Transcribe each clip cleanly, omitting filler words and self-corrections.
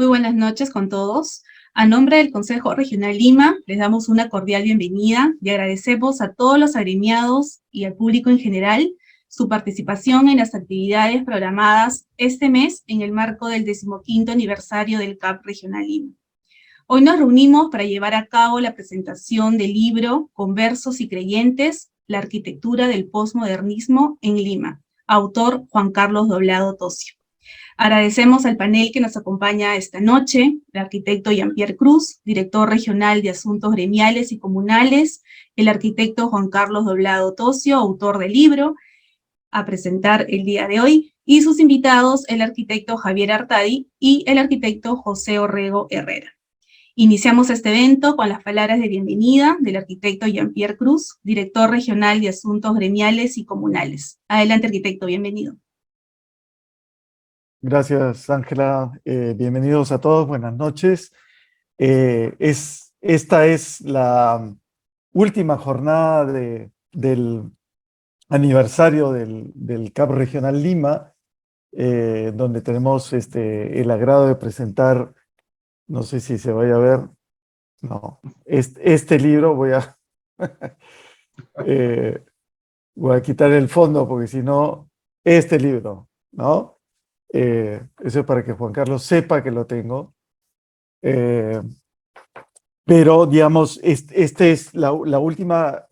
Muy buenas noches con todos. A nombre del Consejo Regional Lima, les damos una cordial bienvenida y agradecemos a todos los agremiados y al público en general su participación en las actividades programadas este mes en el marco del 15º aniversario del CAP Regional Lima. Hoy nos reunimos para llevar a cabo la presentación del libro Conversos y Creyentes, la arquitectura del posmodernismo en Lima, autor Juan Carlos Doblado Tossio. Agradecemos al panel que nos acompaña esta noche, el arquitecto Jean-Pierre Cruz, director regional de Asuntos Gremiales y Comunales, el arquitecto Juan Carlos Doblado Tossio, autor del libro, a presentar el día de hoy, y sus invitados, el arquitecto Javier Artadi y el arquitecto José Orrego Herrera. Iniciamos este evento con las palabras de bienvenida del arquitecto Jean-Pierre Cruz, director regional de Asuntos Gremiales y Comunales. Adelante, arquitecto, bienvenido. Gracias, Ángela. Bienvenidos a todos, buenas noches. Esta es la última jornada del aniversario del CAP Regional Lima, donde tenemos el agrado de presentar, no sé si se vaya a ver, no, este libro voy a quitar el fondo porque si no, este libro, ¿no? Eso es para que Juan Carlos sepa que lo tengo. Pero, digamos, esta es la última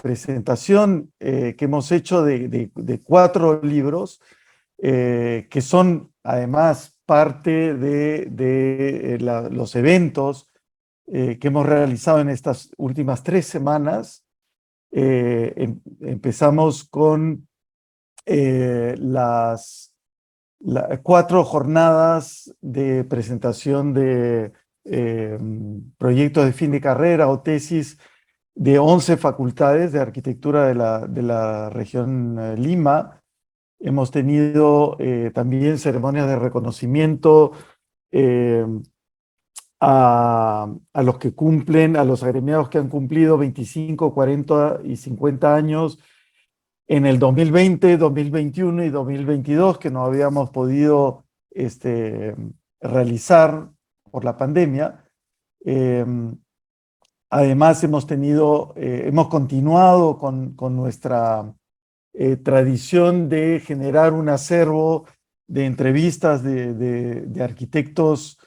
presentación que hemos hecho de 4 libros que son, además, parte de los eventos que hemos realizado en estas últimas 3 semanas. Empezamos con las 4 jornadas de presentación de proyectos de fin de carrera o tesis de 11 facultades de arquitectura de la región Lima. Hemos tenido también ceremonias de reconocimiento a los que cumplen, a los agremiados que han cumplido 25, 40 y 50 años en el 2020, 2021 y 2022, que no habíamos podido realizar por la pandemia. Además, hemos continuado con nuestra tradición de generar un acervo de entrevistas de arquitectos,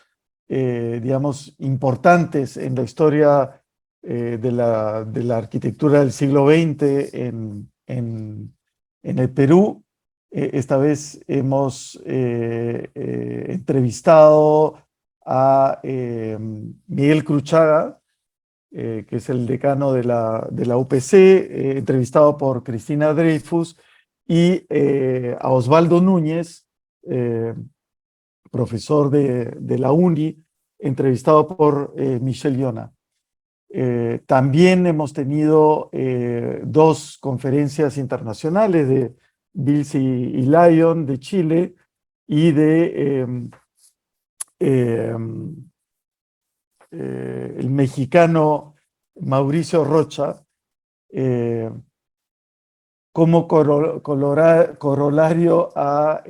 digamos, importantes en la historia de la arquitectura del siglo XX en el Perú. Esta vez hemos entrevistado a Miguel Cruchaga, que es el decano de la UPC, entrevistado por Cristina Dreyfus, y a Osvaldo Núñez, profesor de la UNI, entrevistado por Michelle Yona. También hemos tenido 2 conferencias internacionales de Bills y Lion de Chile y de el mexicano Mauricio Rocha, como corolario a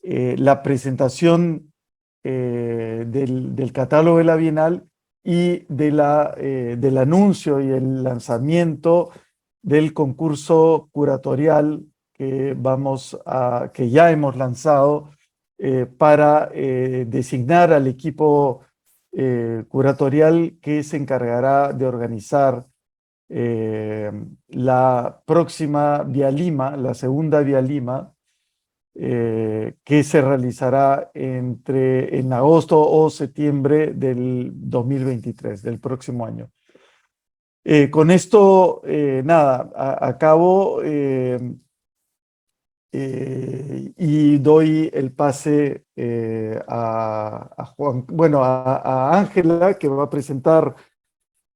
la presentación del catálogo de la Bienal y del anuncio y el lanzamiento del concurso curatorial que ya hemos lanzado para designar al equipo curatorial que se encargará de organizar la próxima Vía Lima, la segunda Vía Lima, que se realizará en agosto o septiembre del 2023, del próximo año. Con esto, acabo y doy el pase a Ángela, que va a presentar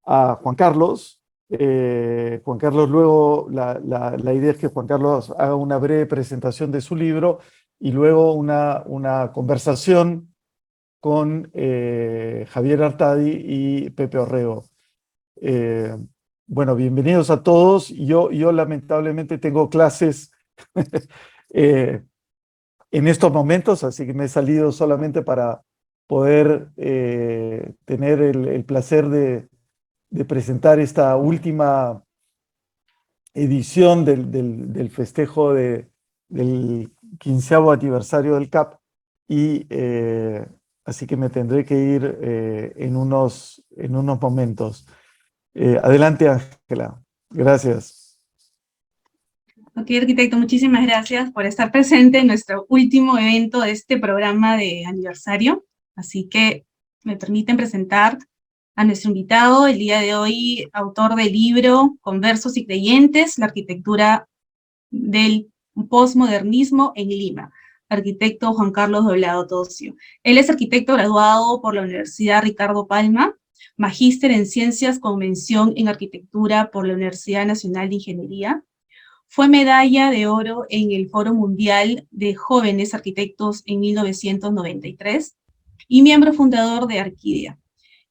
a Juan Carlos. Juan Carlos, luego la idea es que Juan Carlos haga una breve presentación de su libro y luego una conversación con Javier Artadi y Pepe Orrego. Bueno, bienvenidos a todos. Yo lamentablemente tengo clases en estos momentos, así que me he salido solamente para poder tener el placer de presentar esta última edición del festejo del 15º aniversario del CAP, y así que me tendré que ir en unos momentos. Adelante, Ángela. Gracias. Ok, arquitecto, muchísimas gracias por estar presente en nuestro último evento de este programa de aniversario. Así que me permiten presentar a nuestro invitado el día de hoy, autor del libro Conversos y Creyentes, la arquitectura del posmodernismo en Lima, arquitecto Juan Carlos Doblado Tocio. Él es arquitecto graduado por la Universidad Ricardo Palma, magíster en Ciencias con mención en Arquitectura por la Universidad Nacional de Ingeniería. Fue medalla de oro en el Foro Mundial de Jóvenes Arquitectos en 1993 y miembro fundador de Arquidia.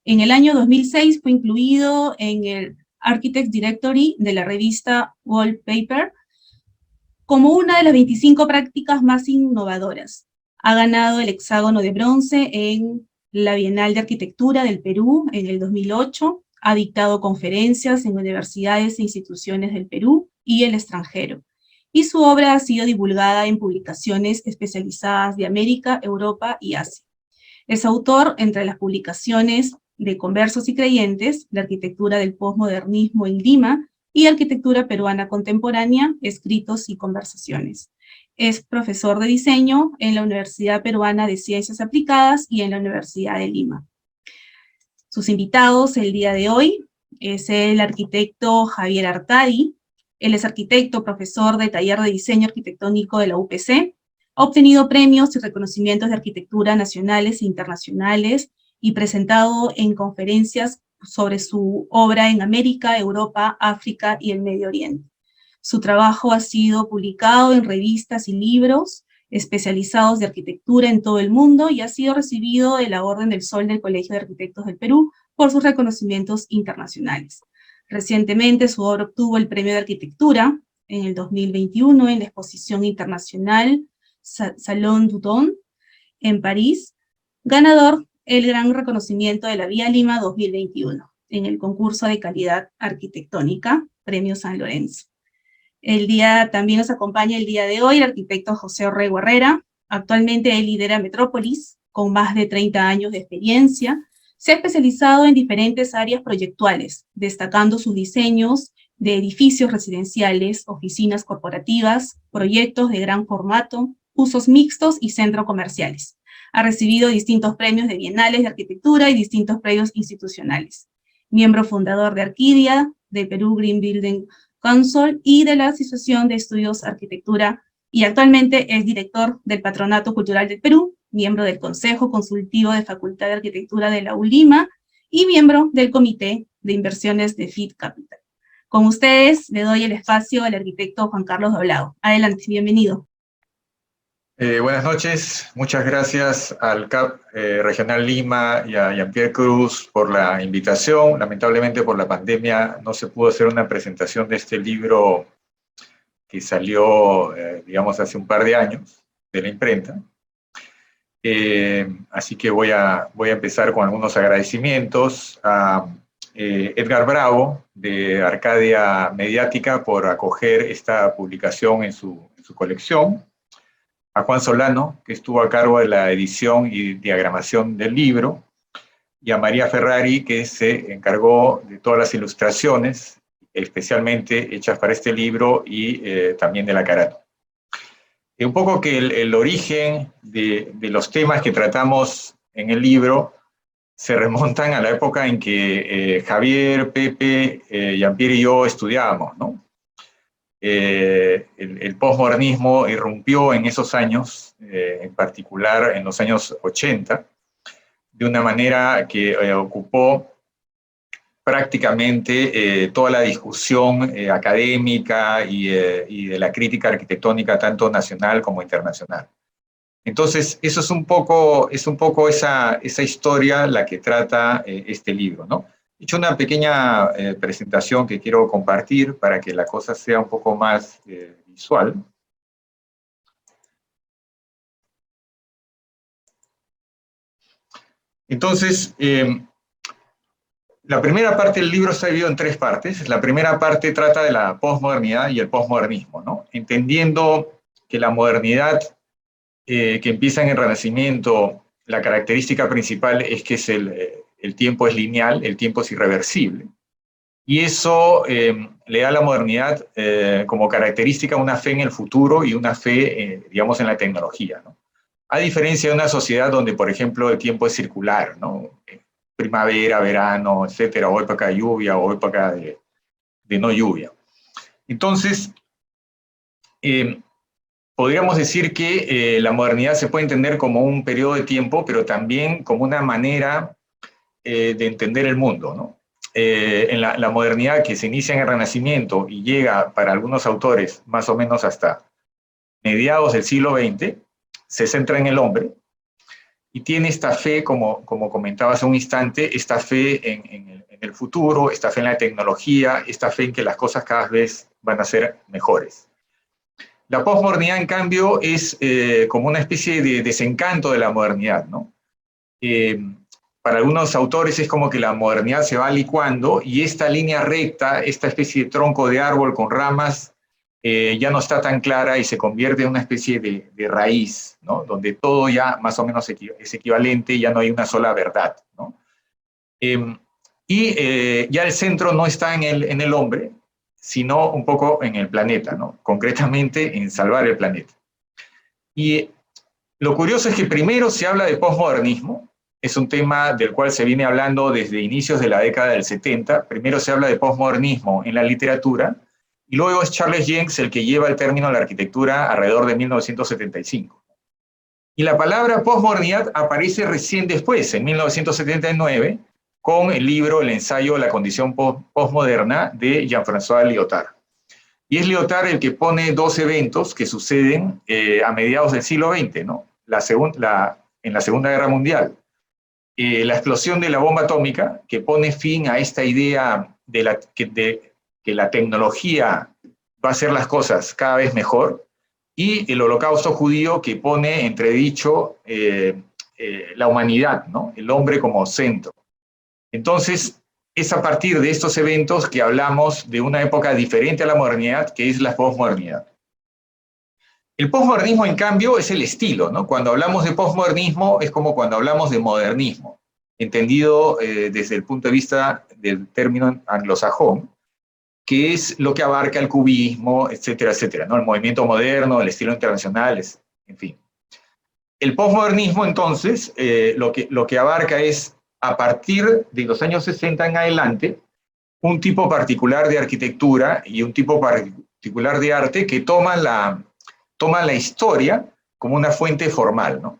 En el año 2006 fue incluido en el Architects Directory de la revista Wallpaper como una de las 25 prácticas más innovadoras. Ha ganado el hexágono de bronce en la Bienal de Arquitectura del Perú en el 2008, ha dictado conferencias en universidades e instituciones del Perú y el extranjero, y su obra ha sido divulgada en publicaciones especializadas de América, Europa y Asia. Es autor, entre las publicaciones, de Conversos y Creyentes, la arquitectura del posmodernismo en Lima, y Arquitectura Peruana Contemporánea, Escritos y Conversaciones. Es profesor de diseño en la Universidad Peruana de Ciencias Aplicadas y en la Universidad de Lima. Sus invitados el día de hoy es el arquitecto Javier Artadi. Él es arquitecto, profesor de taller de diseño arquitectónico de la UPC, ha obtenido premios y reconocimientos de arquitectura nacionales e internacionales y presentado en conferencias sobre su obra en América, Europa, África y el Medio Oriente. Su trabajo ha sido publicado en revistas y libros especializados de arquitectura en todo el mundo y ha sido recibido de la Orden del Sol del Colegio de Arquitectos del Perú por sus reconocimientos internacionales. Recientemente su obra obtuvo el Premio de Arquitectura en el 2021 en la Exposición Internacional Salón Dudon en París, ganador el gran reconocimiento de la Vía Lima 2021 en el concurso de calidad arquitectónica, Premio San Lorenzo. También nos acompaña el día de hoy el arquitecto José Orrego Herrera. Actualmente él lidera Metrópolis, con más de 30 años de experiencia. Se ha especializado en diferentes áreas proyectuales, destacando sus diseños de edificios residenciales, oficinas corporativas, proyectos de gran formato, usos mixtos y centros comerciales. Ha recibido distintos premios de bienales de arquitectura y distintos premios institucionales. Miembro fundador de Arquidia, de Perú Green Building Council y de la Asociación de Estudios Arquitectura, y actualmente es director del Patronato Cultural del Perú, miembro del Consejo Consultivo de Facultad de Arquitectura de la ULIMA y miembro del Comité de Inversiones de FIT Capital. Con ustedes le doy el espacio al arquitecto Juan Carlos Doblado. Adelante, bienvenido. Buenas noches, muchas gracias al CAP Regional Lima y a Jean-Pierre Cruz por la invitación. Lamentablemente por la pandemia no se pudo hacer una presentación de este libro que salió, digamos, hace un par de años de la imprenta. Así que voy a empezar con algunos agradecimientos a Edgar Bravo de Arcadia Mediática por acoger esta publicación en su colección, a Juan Solano, que estuvo a cargo de la edición y diagramación del libro, y a María Ferrari, que se encargó de todas las ilustraciones, especialmente hechas para este libro y también de la carátula. Un poco que el origen de los temas que tratamos en el libro se remontan a la época en que Javier, Pepe, Jean-Pierre y yo estudiábamos, ¿no? El posmodernismo irrumpió en esos años, en particular en los años 80, de una manera que ocupó prácticamente toda la discusión académica y de la crítica arquitectónica tanto nacional como internacional. Entonces, eso es un poco esa historia la que trata este libro, ¿no? He hecho una pequeña presentación que quiero compartir para que la cosa sea un poco más visual. Entonces, la primera parte del libro está dividido en 3 partes. La primera parte trata de la posmodernidad y el posmodernismo, ¿no? Entendiendo que la modernidad que empieza en el Renacimiento, la característica principal es que el tiempo es lineal, el tiempo es irreversible. Y eso le da a la modernidad como característica una fe en el futuro y una fe, digamos, en la tecnología, ¿no? A diferencia de una sociedad donde, por ejemplo, el tiempo es circular, ¿no? Primavera, verano, etcétera, o época de lluvia, o época de no lluvia. Entonces, podríamos decir que la modernidad se puede entender como un periodo de tiempo, pero también como una manera de entender el mundo, ¿no? En la modernidad que se inicia en el Renacimiento y llega para algunos autores más o menos hasta mediados del siglo XX, se centra en el hombre y tiene esta fe, como comentaba hace un instante, esta fe en el futuro, esta fe en la tecnología, esta fe en que las cosas cada vez van a ser mejores. La posmodernidad, en cambio, es como una especie de desencanto de la modernidad, ¿no? Para algunos autores es como que la modernidad se va licuando y esta línea recta, esta especie de tronco de árbol con ramas, ya no está tan clara y se convierte en una especie de raíz, ¿no? Donde todo ya más o menos es equivalente, ya no hay una sola verdad, ¿no? Ya el centro no está en el hombre, sino un poco en el planeta, ¿no? Concretamente en salvar el planeta. Y lo curioso es que primero se habla de posmodernismo, es un tema del cual se viene hablando desde inicios de la década del 70, primero se habla de posmodernismo en la literatura, y luego es Charles Jencks el que lleva el término a la arquitectura alrededor de 1975. Y la palabra posmodernidad aparece recién después, en 1979, con el libro, el ensayo La condición posmoderna de Jean-François Lyotard. Y es Lyotard el que pone 2 eventos que suceden a mediados del siglo XX, ¿no? En la Segunda Guerra Mundial. La explosión de la bomba atómica, que pone fin a esta idea de que la tecnología va a hacer las cosas cada vez mejor, y el holocausto judío, que pone en entredicho la humanidad, ¿no? El hombre como centro. Entonces, es a partir de estos eventos que hablamos de una época diferente a la modernidad, que es la posmodernidad. El posmodernismo, en cambio, es el estilo, ¿no? Cuando hablamos de posmodernismo es como cuando hablamos de modernismo, entendido desde el punto de vista del término anglosajón, que es lo que abarca el cubismo, etcétera, etcétera, ¿no? El movimiento moderno, el estilo internacional, en fin. El posmodernismo, entonces, lo que abarca es, a partir de los años 60 en adelante, un tipo particular de arquitectura y un tipo particular de arte que toma la historia como una fuente formal, ¿no?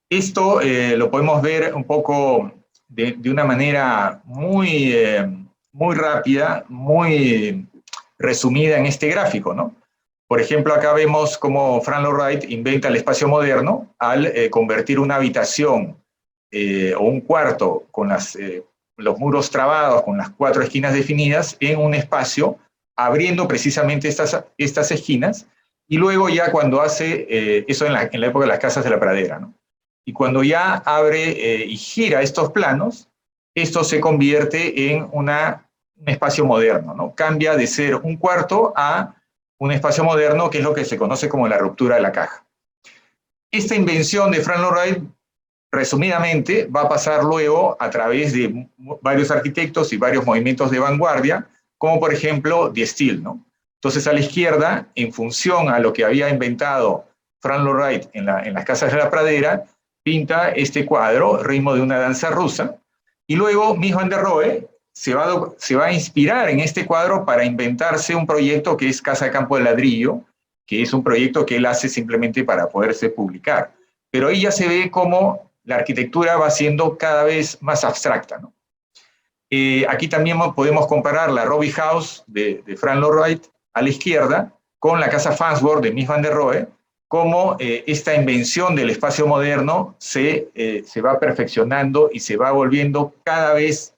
Esto lo podemos ver un poco de una manera muy rápida, muy resumida en este gráfico, ¿no? Por ejemplo, acá vemos cómo Frank Lloyd Wright inventa el espacio moderno al convertir una habitación o un cuarto con los muros trabados, con las 4 esquinas definidas, en un espacio, abriendo precisamente estas esquinas, y luego ya cuando hace eso en la época de las casas de la pradera, ¿no? Y cuando ya abre y gira estos planos, esto se convierte en un espacio moderno, ¿no? Cambia de ser un cuarto a un espacio moderno, que es lo que se conoce como la ruptura de la caja. Esta invención de Frank Lloyd Wright, resumidamente, va a pasar luego a través de varios arquitectos y varios movimientos de vanguardia, como por ejemplo Die Stil, ¿no? Entonces, a la izquierda, en función a lo que había inventado Frank Lloyd Wright en las casas de la pradera, pinta este cuadro, Ritmo de una danza rusa, y luego Mies van der Rohe se va a inspirar en este cuadro para inventarse un proyecto que es Casa de Campo de Ladrillo, que es un proyecto que él hace simplemente para poderse publicar. Pero ahí ya se ve cómo la arquitectura va siendo cada vez más abstracta, ¿no? Aquí también podemos comparar la Robbie House de Frank Lloyd Wright a la izquierda con la Casa Farnsworth de Mies van der Rohe, cómo esta invención del espacio moderno se va perfeccionando y se va volviendo cada vez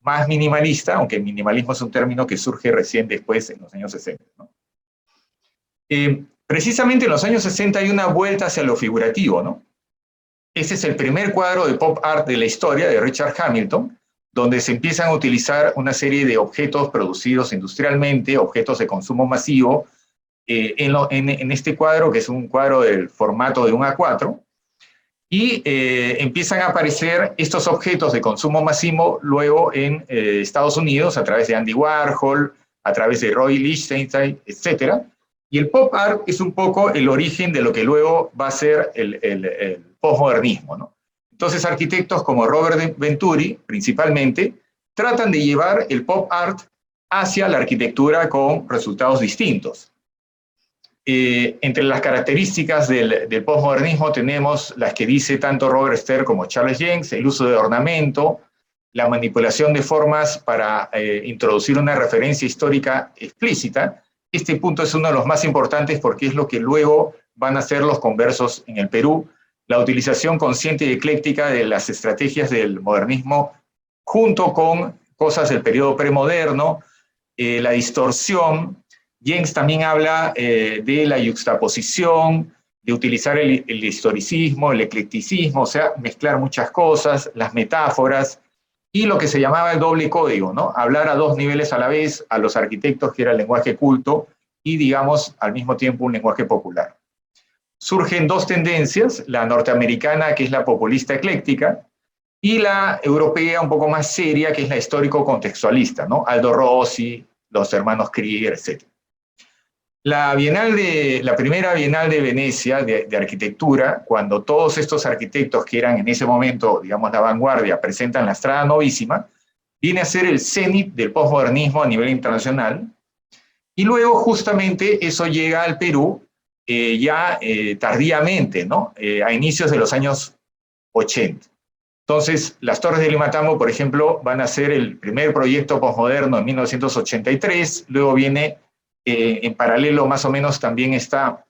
más minimalista, aunque el minimalismo es un término que surge recién después, en los años 60, ¿no? Precisamente en los años 60 hay una vuelta hacia lo figurativo, ¿no? Ese es el primer cuadro de pop art de la historia de Richard Hamilton, donde se empiezan a utilizar una serie de objetos producidos industrialmente, objetos de consumo masivo, en este cuadro, que es un cuadro del formato de un A4, y empiezan a aparecer estos objetos de consumo masivo luego en Estados Unidos, a través de Andy Warhol, a través de Roy Lichtenstein, etc. Y el pop art es un poco el origen de lo que luego va a ser el postmodernismo, ¿no? Entonces, arquitectos como Robert Venturi, principalmente, tratan de llevar el pop art hacia la arquitectura con resultados distintos. Entre las características del postmodernismo tenemos las que dice tanto Robert Stern como Charles Jencks: el uso de ornamento, la manipulación de formas para introducir una referencia histórica explícita. Este punto es uno de los más importantes porque es lo que luego van a hacer los conversos en el Perú: la utilización consciente y ecléctica de las estrategias del modernismo junto con cosas del periodo premoderno, la distorsión. Jencks también habla de la yuxtaposición, de utilizar el historicismo, el eclecticismo, o sea, mezclar muchas cosas, las metáforas, y lo que se llamaba el doble código, ¿no? Hablar a dos niveles a la vez, a los arquitectos, que era el lenguaje culto, y, digamos, al mismo tiempo un lenguaje popular. Surgen dos tendencias: la norteamericana, que es la populista ecléctica, y la europea, un poco más seria, que es la histórico-contextualista, ¿no? Aldo Rossi, los hermanos Krieger, etc. La primera Bienal de Venecia de arquitectura, cuando todos estos arquitectos que eran en ese momento, digamos, la vanguardia, presentan la Strada Novísima, viene a ser el cenit del postmodernismo a nivel internacional, y luego justamente eso llega al Perú tardíamente, ¿no? A inicios de los años 80. Entonces, las Torres de Limatambo, por ejemplo, van a ser el primer proyecto postmoderno en 1983, luego viene en paralelo más o menos también está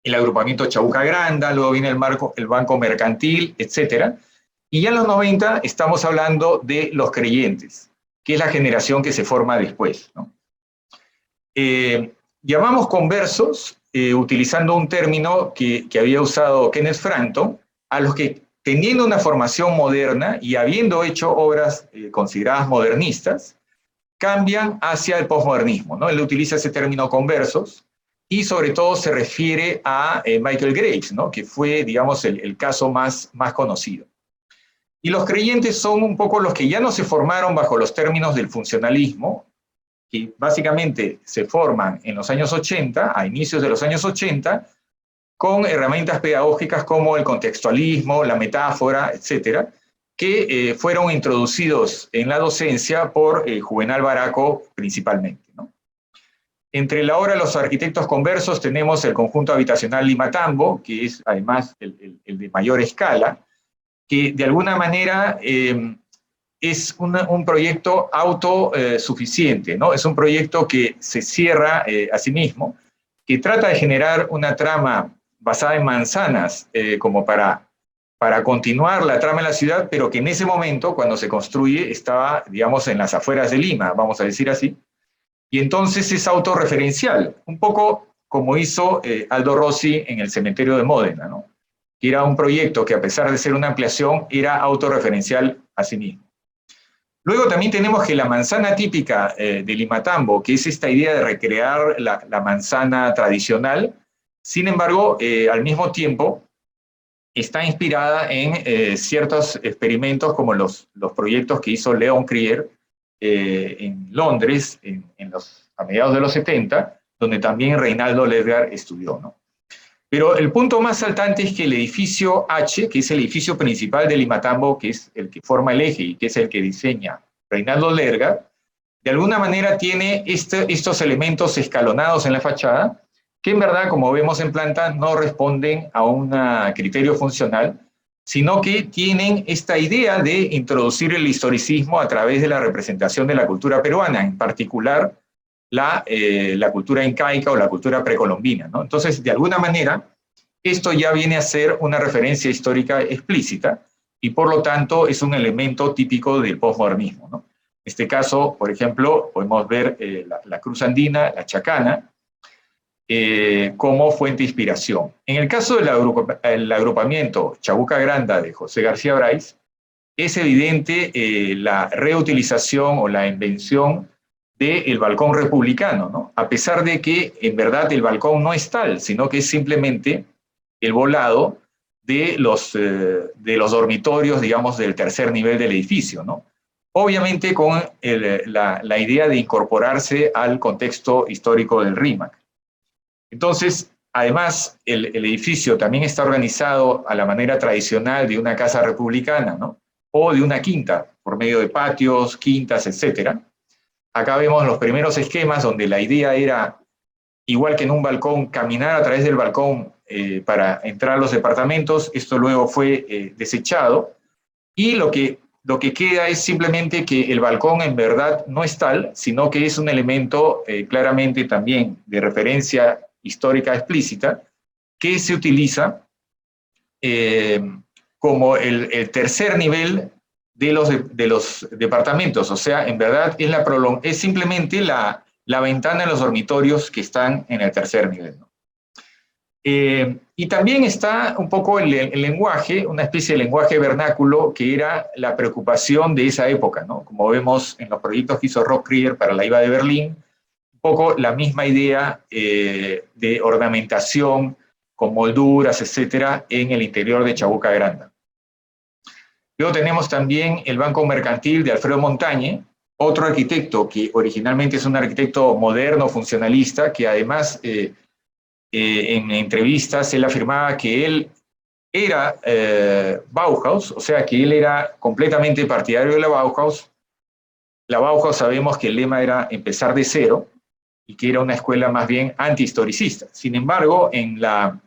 el agrupamiento Chabuca Granda, luego viene el Banco Mercantil, etc. Y ya en los 90 estamos hablando de los creyentes, que es la generación que se forma después, ¿no? Llamamos conversos, utilizando un término que había usado Kenneth Frampton, a los que, teniendo una formación moderna y habiendo hecho obras consideradas modernistas, cambian hacia el postmodernismo, ¿no? Él utiliza ese término conversos y sobre todo se refiere a Michael Graves, ¿no? Que fue, digamos, el caso más conocido. Y los creyentes son un poco los que ya no se formaron bajo los términos del funcionalismo, que básicamente se forman en los años 80, a inicios de los años 80, con herramientas pedagógicas como el contextualismo, la metáfora, etcétera, que fueron introducidos en la docencia por Juvenal Baraco principalmente, ¿no? Entre la obra de los arquitectos conversos tenemos el conjunto habitacional Limatambo, que es además el de mayor escala, que de alguna manera es un proyecto autosuficiente, ¿no? Es un proyecto que se cierra a sí mismo, que trata de generar una trama basada en manzanas como para continuar la trama en la ciudad, pero que en ese momento, cuando se construye, estaba, digamos, en las afueras de Lima, vamos a decir así, y entonces es autorreferencial, un poco como hizo Aldo Rossi en el cementerio de Módena, ¿no? Que era un proyecto que, a pesar de ser una ampliación, era autorreferencial a sí mismo. Luego también tenemos que la manzana típica de Limatambo, que es esta idea de recrear la manzana tradicional, sin embargo, al mismo tiempo, está inspirada en ciertos experimentos como los proyectos que hizo Leon Krier en Londres a mediados de los 70, donde también Reinaldo Ledgar estudió, ¿no? Pero el punto más saltante es que el edificio H, que es el edificio principal de Limatambo, que es el que forma el eje y que es el que diseña Reinaldo Ledgar, de alguna manera tiene estos elementos escalonados en la fachada, que en verdad, como vemos en planta, no responden a un criterio funcional, sino que tienen esta idea de introducir el historicismo a través de la representación de la cultura peruana, en particular la cultura incaica o la cultura precolombina, ¿no? Entonces, de alguna manera, esto ya viene a ser una referencia histórica explícita y, por lo tanto, es un elemento típico del postmodernismo, ¿no? En este caso, por ejemplo, podemos ver la cruz andina, la chacana, como fuente de inspiración. En el caso del agrupamiento Chabuca Granda de José García Bryce, es evidente la reutilización o la invención del balcón republicano, ¿no? A pesar de que en verdad el balcón no es tal, sino que es simplemente el volado de los dormitorios, digamos, del tercer nivel del edificio, ¿no? Obviamente con la idea de incorporarse al contexto histórico del RIMAC. Entonces, además, el edificio también está organizado a la manera tradicional de una casa republicana, ¿no? O de una quinta, por medio de patios, quintas, etc. Acá vemos los primeros esquemas donde la idea era, igual que en un balcón, caminar a través del balcón para entrar a los departamentos. Esto luego fue desechado, y lo que queda es simplemente que el balcón en verdad no es tal, sino que es un elemento claramente también de referencia histórica explícita, que se utiliza como el tercer nivel de los departamentos. O sea, en verdad es simplemente la ventana de los dormitorios que están en el tercer nivel, ¿no? Y también está un poco el lenguaje, una especie de lenguaje vernáculo, que era la preocupación de esa época, ¿no? Como vemos en los proyectos que hizo Rob Krieger para la IVA de Berlín, un poco la misma idea de ornamentación con molduras, etcétera, en el interior de Chabuca Granda. Luego tenemos también el Banco Mercantil de Alfredo Montañe, otro arquitecto que originalmente es un arquitecto moderno, funcionalista, que además en entrevistas él afirmaba que él era Bauhaus, o sea que él era completamente partidario de la Bauhaus. La Bauhaus, sabemos que el lema era empezar de cero, y que era una escuela más bien antihistoricista. Sin embargo, en la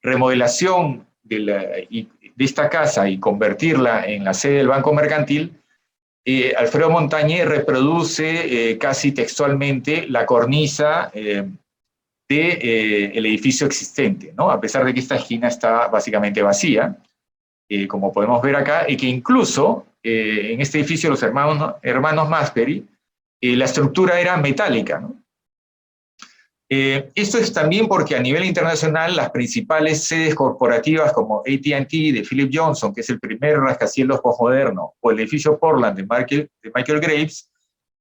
remodelación de esta casa y convertirla en la sede del Banco Mercantil, Alfredo Montañe reproduce casi textualmente la cornisa del edificio existente, ¿no? A pesar de que esta esquina está básicamente vacía, como podemos ver acá, y que incluso en este edificio los hermanos Masperi, la estructura era metálica, ¿no? Esto es también porque a nivel internacional las principales sedes corporativas como AT&T de Philip Johnson, que es el primer rascacielos postmoderno, o el edificio Portland de Michael Graves,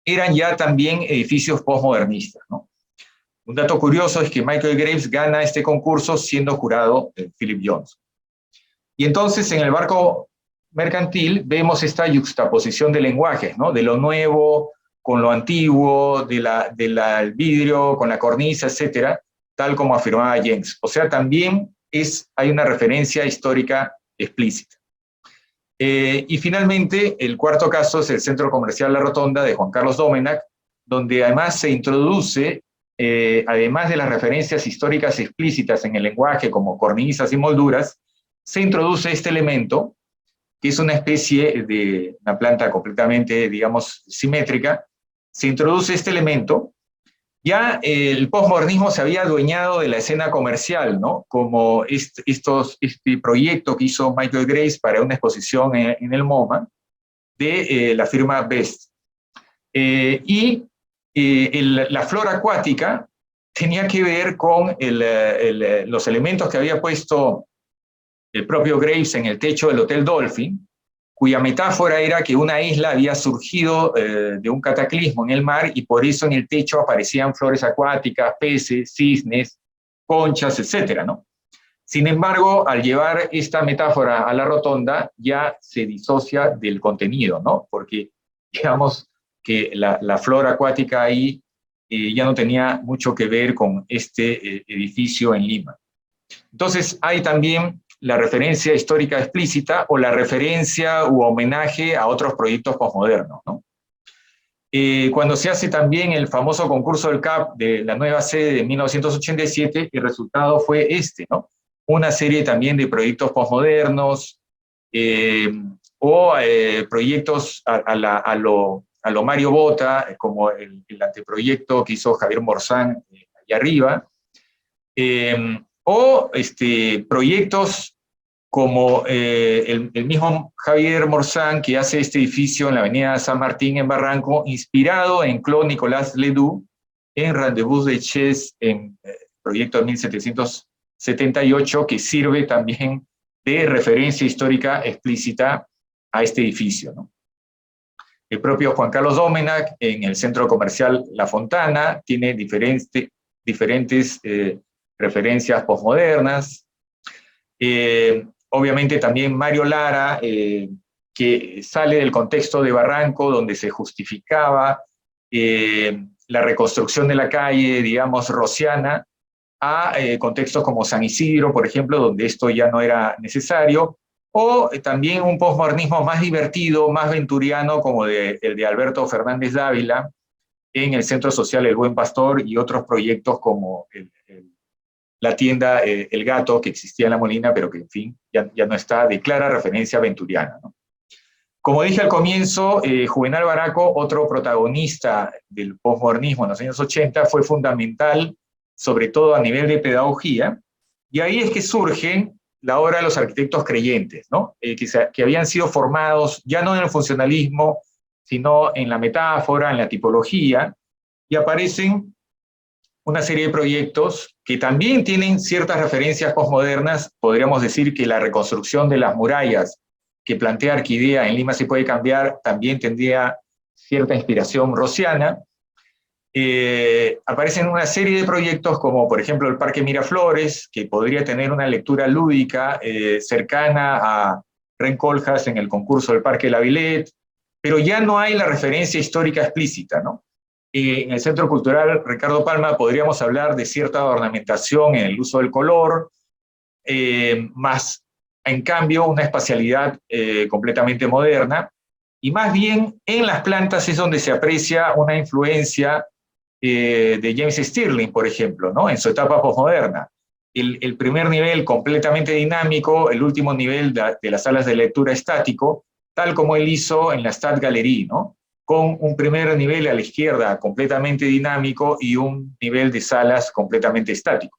eran ya también edificios postmodernistas, ¿no? Un dato curioso es que Michael Graves gana este concurso siendo jurado de Philip Johnson. Y entonces en el Banco Mercantil vemos esta yuxtaposición de lenguajes, ¿no? De lo nuevo con lo antiguo, del vidrio, con la cornisa, etcétera, tal como afirmaba Jens. O sea, también hay una referencia histórica explícita. Y finalmente, el cuarto caso es el Centro Comercial La Rotonda de Juan Carlos Domenach, donde además se introduce, además de las referencias históricas explícitas en el lenguaje, como cornisas y molduras, se introduce este elemento, que es una especie de una planta completamente, digamos, simétrica. Se introduce este elemento. Ya el postmodernismo se había adueñado de la escena comercial, ¿no? Como este proyecto que hizo Michael Graves para una exposición en el MoMA de la firma Best. La flora acuática tenía que ver con los elementos que había puesto el propio Graves en el techo del Hotel Dolphin, cuya metáfora era que una isla había surgido de un cataclismo en el mar, y por eso en el techo aparecían flores acuáticas, peces, cisnes, conchas, etcétera, ¿no? Sin embargo, al llevar esta metáfora a la rotonda, ya se disocia del contenido, ¿no? Porque digamos que la flora acuática ahí ya no tenía mucho que ver con este edificio en Lima. Entonces hay también la referencia histórica explícita o la referencia u homenaje a otros proyectos posmodernos, ¿no? Cuando se hace también el famoso concurso del CAP de la nueva sede de 1987, el resultado fue este, ¿no? Una serie también de proyectos posmodernos o proyectos a lo Mario Bota, como el anteproyecto que hizo Javier Morzán allá arriba, o proyectos como el mismo Javier Morzán, que hace este edificio en la avenida San Martín en Barranco, inspirado en Claude Nicolas Ledoux, en Rendezvous de Chess, en proyecto de 1778, que sirve también de referencia histórica explícita a este edificio, ¿no? El propio Juan Carlos Domenech, en el centro comercial La Fontana, tiene diferentes referencias posmodernas. Obviamente también Mario Lara, que sale del contexto de Barranco, donde se justificaba la reconstrucción de la calle, digamos, rosiana, a contextos como San Isidro, por ejemplo, donde esto ya no era necesario, o también un posmodernismo más divertido, más venturiano, como el de Alberto Fernández Dávila, en el Centro Social El Buen Pastor, y otros proyectos como la tienda El Gato, que existía en La Molina, pero que, en fin, ya no está, de clara referencia venturiana, ¿no? Como dije al comienzo, Juvenal Baraco, otro protagonista del posmodernismo en los años 80, fue fundamental, sobre todo a nivel de pedagogía, y ahí es que surge la obra de los arquitectos creyentes, ¿no? Que habían sido formados ya no en el funcionalismo, sino en la metáfora, en la tipología, y aparecen una serie de proyectos que también tienen ciertas referencias posmodernas. Podríamos decir que la reconstrucción de las murallas que plantea Arquidea en Lima se puede cambiar también tendría cierta inspiración rosiana. Aparecen una serie de proyectos como, por ejemplo, el Parque Miraflores, que podría tener una lectura lúdica cercana a Rencoljas en el concurso del Parque La Villette, pero ya no hay la referencia histórica explícita, ¿no? En el Centro Cultural Ricardo Palma podríamos hablar de cierta ornamentación en el uso del color, más, en cambio, una espacialidad completamente moderna, y más bien en las plantas es donde se aprecia una influencia de James Stirling, por ejemplo, ¿no? En su etapa posmoderna. El primer nivel completamente dinámico, el último nivel de las salas de lectura estático, tal como él hizo en la Stadtgalerie, ¿no? Con un primer nivel a la izquierda completamente dinámico y un nivel de salas completamente estático.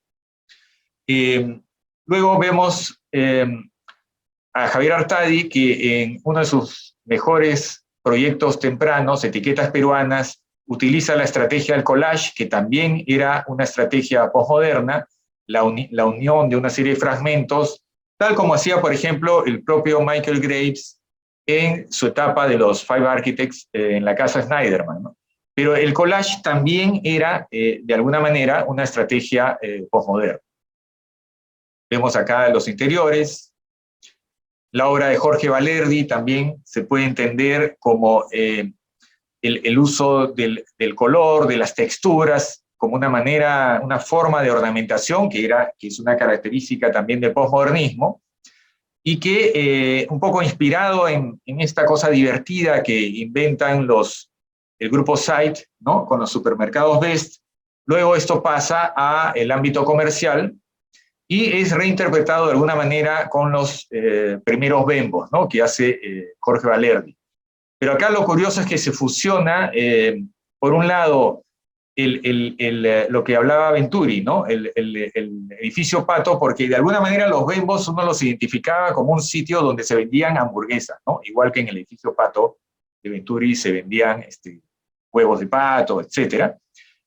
Luego vemos a Javier Artadi, que en uno de sus mejores proyectos tempranos, Etiquetas Peruanas, utiliza la estrategia del collage, que también era una estrategia posmoderna, la unión de una serie de fragmentos, tal como hacía, por ejemplo, el propio Michael Graves en su etapa de los Five Architects en la casa Schneiderman, ¿no? Pero el collage también era, de alguna manera, una estrategia posmoderna. Vemos acá los interiores. La obra de Jorge Valerdi también se puede entender como el uso del color, de las texturas, como una manera, una forma de ornamentación que es una característica también del posmodernismo, y que un poco inspirado en esta cosa divertida que inventan el grupo Site, ¿no? Con los supermercados Best. Luego esto pasa al ámbito comercial y es reinterpretado de alguna manera con los primeros bembos, ¿no? Que hace Jorge Valerdi. Pero acá lo curioso es que se fusiona, por un lado, lo que hablaba Venturi, ¿no? El edificio Pato, porque de alguna manera los bembos uno los identificaba como un sitio donde se vendían hamburguesas, ¿no? Igual que en el edificio Pato de Venturi se vendían huevos de pato, etc.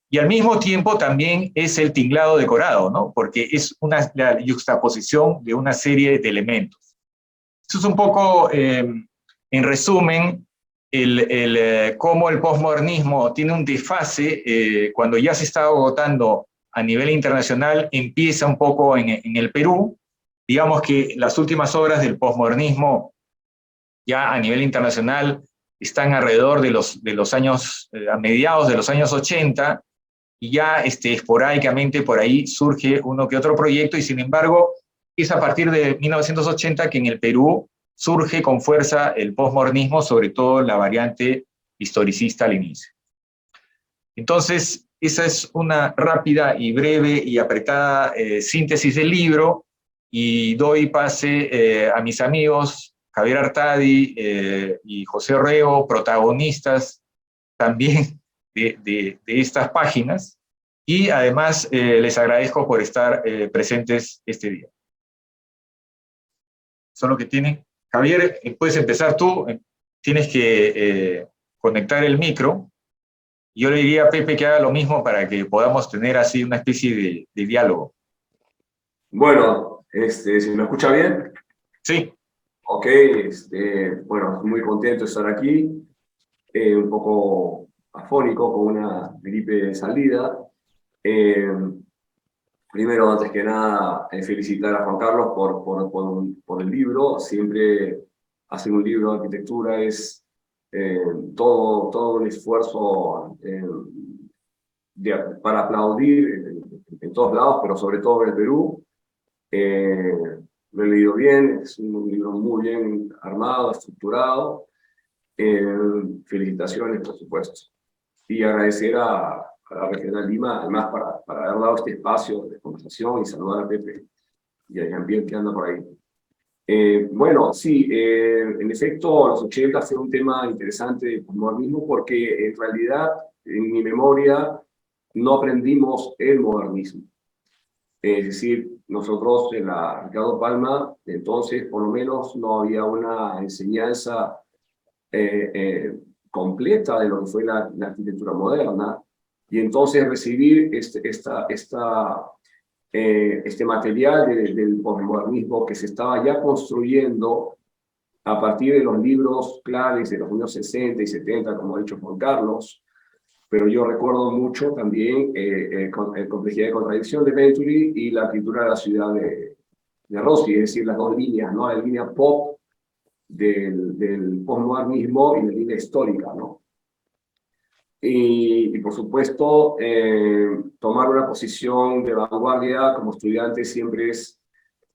Y al mismo tiempo también es el tinglado decorado, ¿no? Porque es la yuxtaposición de una serie de elementos. Eso es un poco, en resumen, cómo el posmodernismo tiene un desfase cuando ya se está agotando a nivel internacional, empieza un poco en el Perú. Digamos que las últimas obras del posmodernismo ya a nivel internacional están alrededor de los años, a mediados de los años 80, y ya esporádicamente por ahí surge uno que otro proyecto, y sin embargo es a partir de 1980 que en el Perú surge con fuerza el posmodernismo, sobre todo la variante historicista al inicio. Entonces, esa es una rápida y breve y apretada síntesis del libro, y doy pase a mis amigos Javier Artadi y José Orrego, protagonistas también de estas páginas, y además les agradezco por estar presentes este día. Eso es lo que tienen. Javier, puedes empezar tú. Tienes que conectar el micro. Yo le diría a Pepe que haga lo mismo para que podamos tener así una especie de diálogo. Bueno, ¿se me escucha bien? Sí. Ok, bueno, muy contento de estar aquí, un poco afónico, con una gripe de salida. Primero, antes que nada, felicitar a Juan Carlos por el libro. Siempre hacer un libro de arquitectura es todo un esfuerzo para aplaudir en todos lados, pero sobre todo en el Perú. Lo he leído bien, es un libro muy bien armado, estructurado. Felicitaciones, por supuesto. Y agradecer a la Regional Lima, además, para haber dado este espacio de conversación, y saludar a Pepe y a Jean-Pierre que anda por ahí. Bueno, sí, en efecto, los 80 fue un tema interesante del modernismo porque en realidad, en mi memoria, no aprendimos el modernismo. Es decir, nosotros en la Ricardo Palma, entonces, por lo menos, no había una enseñanza completa de lo que fue la arquitectura moderna, y entonces recibir este material del posmodernismo que se estaba ya construyendo a partir de los libros claves de los años 60 y 70, como ha dicho Juan Carlos, pero yo recuerdo mucho también Complejidad y Contradicción de Venturi y La Pintura de la Ciudad de Rossi, es decir, las dos líneas, ¿no? La línea pop del posmodernismo y la línea histórica, ¿no? Y por supuesto, tomar una posición de vanguardia como estudiante siempre es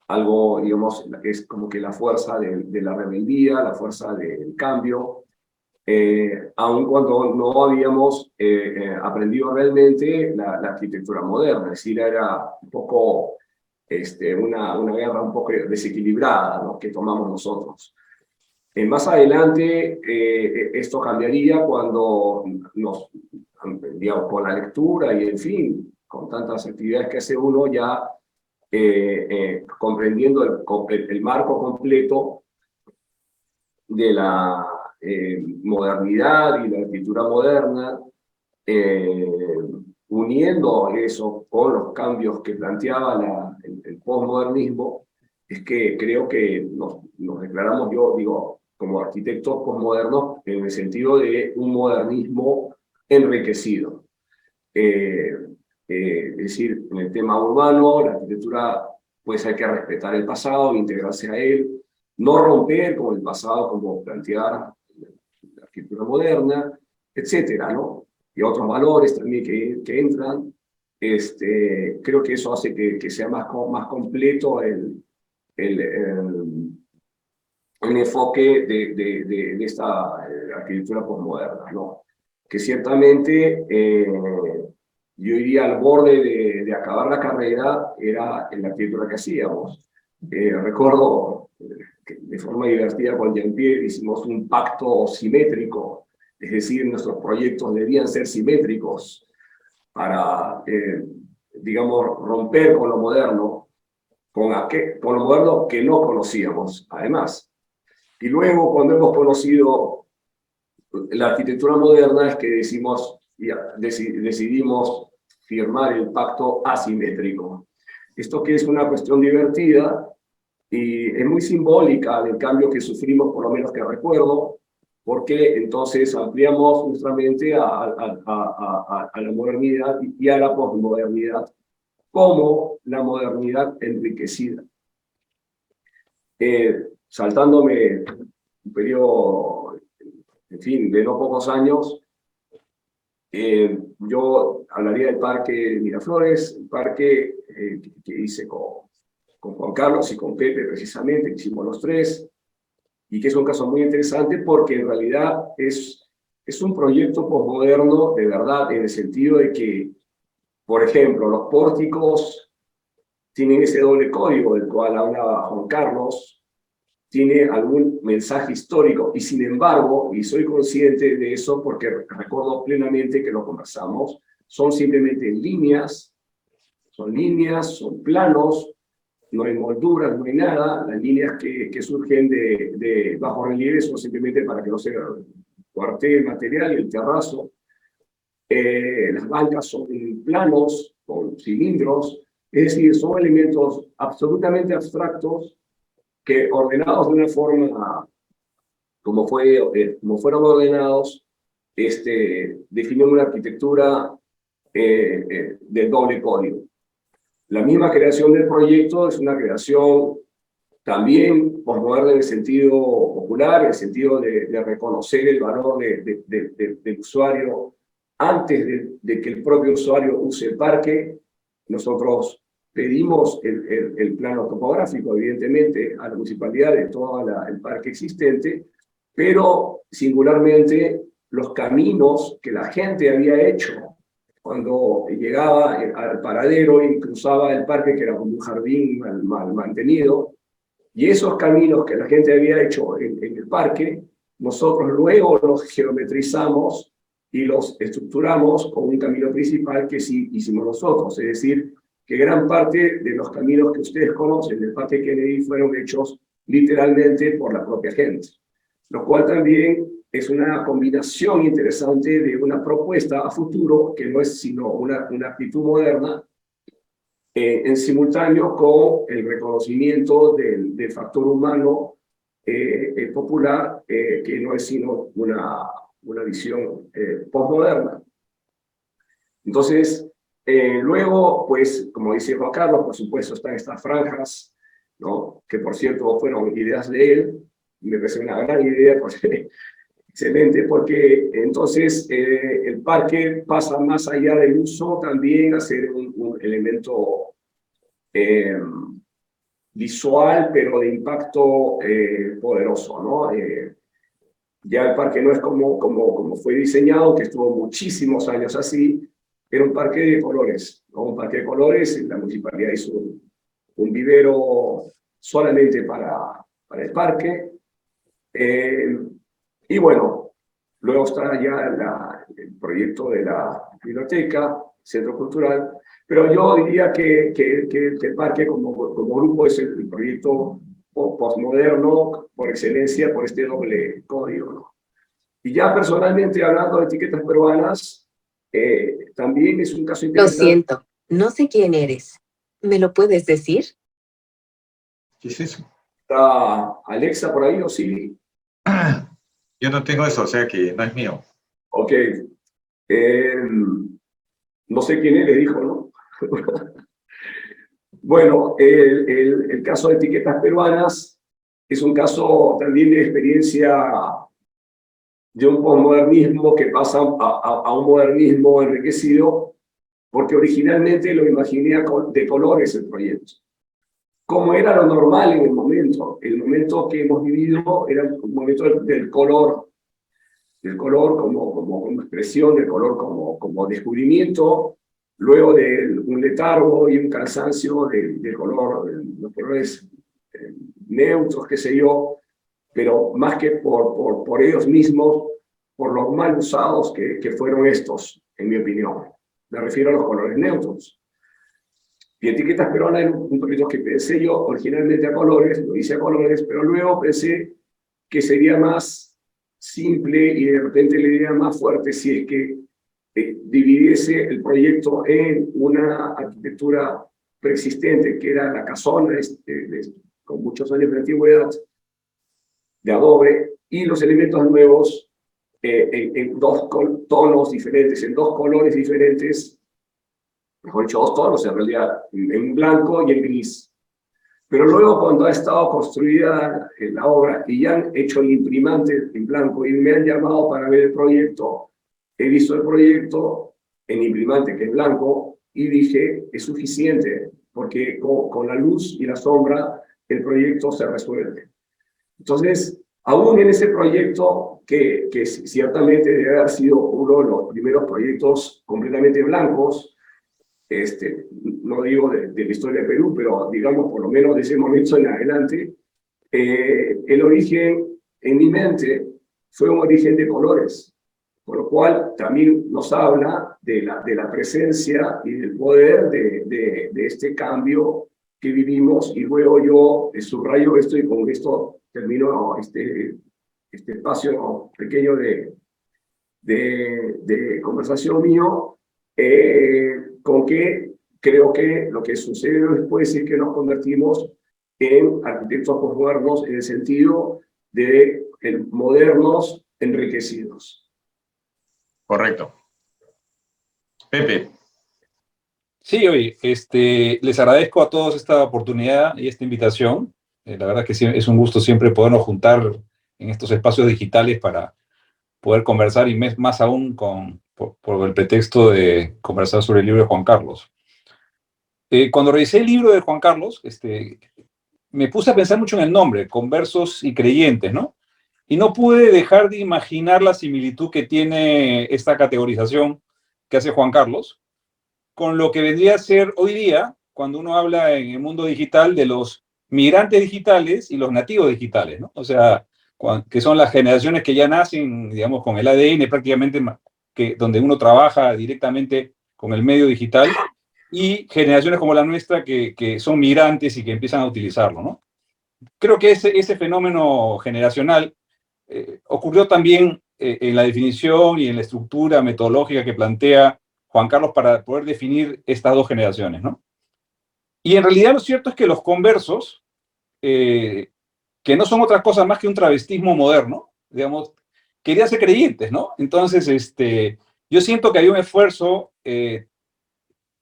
algo, digamos, es como que la fuerza de la rebeldía, la fuerza del cambio, aun cuando no habíamos aprendido realmente la arquitectura moderna, es decir, era un poco una guerra un poco desequilibrada, ¿no?, que tomamos nosotros. Más adelante, esto cambiaría cuando digamos, con la lectura y, en fin, con tantas actividades que hace uno, ya comprendiendo el marco completo de la modernidad y la arquitectura moderna, uniendo eso con los cambios que planteaba el posmodernismo, es que creo que nos declaramos, yo digo, como arquitectos posmodernos, en el sentido de un modernismo enriquecido. Es decir, en el tema urbano, la arquitectura, pues hay que respetar el pasado, integrarse a él, no romper con el pasado como plantear la arquitectura moderna, etcétera, ¿no? Y otros valores también que entran. Creo que eso hace que sea más completo el enfoque de esta arquitectura posmoderna, ¿no? Que ciertamente, yo iría al borde de acabar la carrera, era en la arquitectura que hacíamos. Recuerdo que de forma divertida con Jean-Pierre hicimos un pacto simétrico, es decir, nuestros proyectos debían ser simétricos para, digamos, romper con lo moderno, con lo moderno que no conocíamos, además. Y luego, cuando hemos conocido la arquitectura moderna, es que decidimos firmar el pacto asimétrico. Esto que es una cuestión divertida y es muy simbólica del cambio que sufrimos, por lo menos que recuerdo, porque entonces ampliamos nuestra mente a la modernidad y a la posmodernidad como la modernidad enriquecida. Saltándome un periodo, en fin, de no pocos años, yo hablaría del Parque Miraflores, el parque que hice con Juan Carlos y con Pepe, precisamente, que hicimos los tres, y que es un caso muy interesante porque en realidad es un proyecto posmoderno de verdad, en el sentido de que, por ejemplo, los pórticos tienen ese doble código del cual hablaba Juan Carlos, tiene algún mensaje histórico, y sin embargo, y soy consciente de eso porque recuerdo plenamente que lo conversamos, son simplemente líneas, son planos, no hay molduras, no hay nada, las líneas que surgen de bajo relieve son simplemente para que no se cuartee el material y el terrazo, las bancas son planos, con cilindros, es decir, son elementos absolutamente abstractos que ordenados de una forma como fueron ordenados, definen una arquitectura del doble código. La misma creación del proyecto es una creación también posmoderna en el sentido popular, en el sentido de reconocer el valor del usuario antes de que el propio usuario use el parque. Nosotros pedimos el plano topográfico, evidentemente, a la municipalidad de todo el parque existente, pero singularmente los caminos que la gente había hecho cuando llegaba al paradero y cruzaba el parque, que era como un jardín mal mantenido, y esos caminos que la gente había hecho en el parque, nosotros luego los geometrizamos y los estructuramos con un camino principal que sí hicimos nosotros. Es decir, que gran parte de los caminos que ustedes conocen del Parque Kennedy fueron hechos literalmente por la propia gente. Lo cual también es una combinación interesante de una propuesta a futuro, que no es sino una actitud moderna, en simultáneo con el reconocimiento del factor humano popular, que no es sino una visión postmoderna. Entonces, luego, pues, como dice Juan Carlos, por supuesto están estas franjas, ¿no? Que por cierto fueron ideas de él, me parece una gran idea, porque, excelente, porque entonces el parque pasa más allá del uso también a ser un elemento visual, pero de impacto poderoso, ¿no? Ya el parque no es como fue diseñado, que estuvo muchísimos años así, era un parque de colores, ¿no? Un parque de colores, la municipalidad hizo un vivero solamente para el parque, y bueno, luego está ya el proyecto de la biblioteca, centro cultural, pero yo diría que el parque como grupo es el proyecto postmoderno por excelencia, por este doble código, ¿no? Y ya personalmente hablando de etiquetas peruanas, también es un caso Lo interesante. siento, no sé quién eres. ¿Me lo puedes decir? ¿Qué es eso? ¿Está Alexa por ahí o Siri? Yo no tengo eso, o sea que no es mío. Ok. No sé quién eres, dijo, ¿no? Bueno, el caso de etiquetas peruanas es un caso también de experiencia de un posmodernismo que pasa a un modernismo enriquecido, porque originalmente lo imaginé de colores el proyecto. Como era lo normal en el momento que hemos vivido era un momento del color como expresión, del color como descubrimiento, luego de un letargo y un cansancio del color, los colores neutros, qué sé yo, pero más que por ellos mismos, por los mal usados que fueron estos, en mi opinión. Me refiero a los colores neutros. Y etiquetas peruanas era un proyecto que pensé yo originalmente a colores, lo hice a colores, pero luego pensé que sería más simple y de repente la idea más fuerte si es que dividiese el proyecto en una arquitectura preexistente, que era la casona, con muchos años de antigüedad, de adobe, y los elementos nuevos en dos tonos diferentes, en dos colores diferentes, mejor dicho, dos tonos en realidad, en blanco y en gris. Pero luego cuando ha estado construida la obra y ya han hecho el imprimante en blanco y me han llamado para ver el proyecto, he visto el proyecto en imprimante que es blanco y dije, es suficiente, porque con la luz y la sombra el proyecto se resuelve. Entonces, aún en ese proyecto, que ciertamente debe haber sido uno de los primeros proyectos completamente blancos, no digo de la historia de Perú, pero digamos por lo menos de ese momento en adelante, el origen en mi mente fue un origen de colores, por lo cual también nos habla de la presencia y del poder de este cambio que vivimos, y luego yo subrayo esto y con esto termino este espacio pequeño de de conversación mío, con que creo que lo que sucede después es que nos convertimos en arquitectos posmodernos en el sentido de modernos enriquecidos. Correcto. Pepe. Sí, oye, les agradezco a todos esta oportunidad y esta invitación. La verdad que sí, es un gusto siempre podernos juntar en estos espacios digitales para poder conversar y más aún por el pretexto de conversar sobre el libro de Juan Carlos. Cuando revisé el libro de Juan Carlos, me puse a pensar mucho en el nombre, Conversos y Creyentes, ¿no? Y no pude dejar de imaginar la similitud que tiene esta categorización que hace Juan Carlos con lo que vendría a ser hoy día, cuando uno habla en el mundo digital de los migrantes digitales y los nativos digitales, ¿no? O sea, que son las generaciones que ya nacen, digamos, con el ADN prácticamente, donde uno trabaja directamente con el medio digital, y generaciones como la nuestra que son migrantes y que empiezan a utilizarlo, ¿no? Creo que ese fenómeno generacional ocurrió también en la definición y en la estructura metodológica que plantea Juan Carlos para poder definir estas dos generaciones, ¿no? Y en realidad lo cierto es que los conversos, que no son otra cosa más que un travestismo moderno, digamos, querían ser creyentes, ¿no? Entonces, yo siento que hay un esfuerzo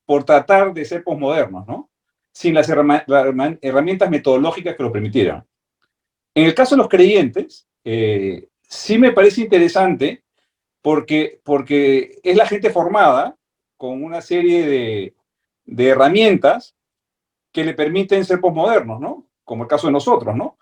por tratar de ser posmodernos, ¿no? Sin las herramientas metodológicas que lo permitieran. En el caso de los creyentes, sí me parece interesante porque es la gente formada con una serie de herramientas que le permiten ser posmodernos, ¿no? Como el caso de nosotros, ¿no?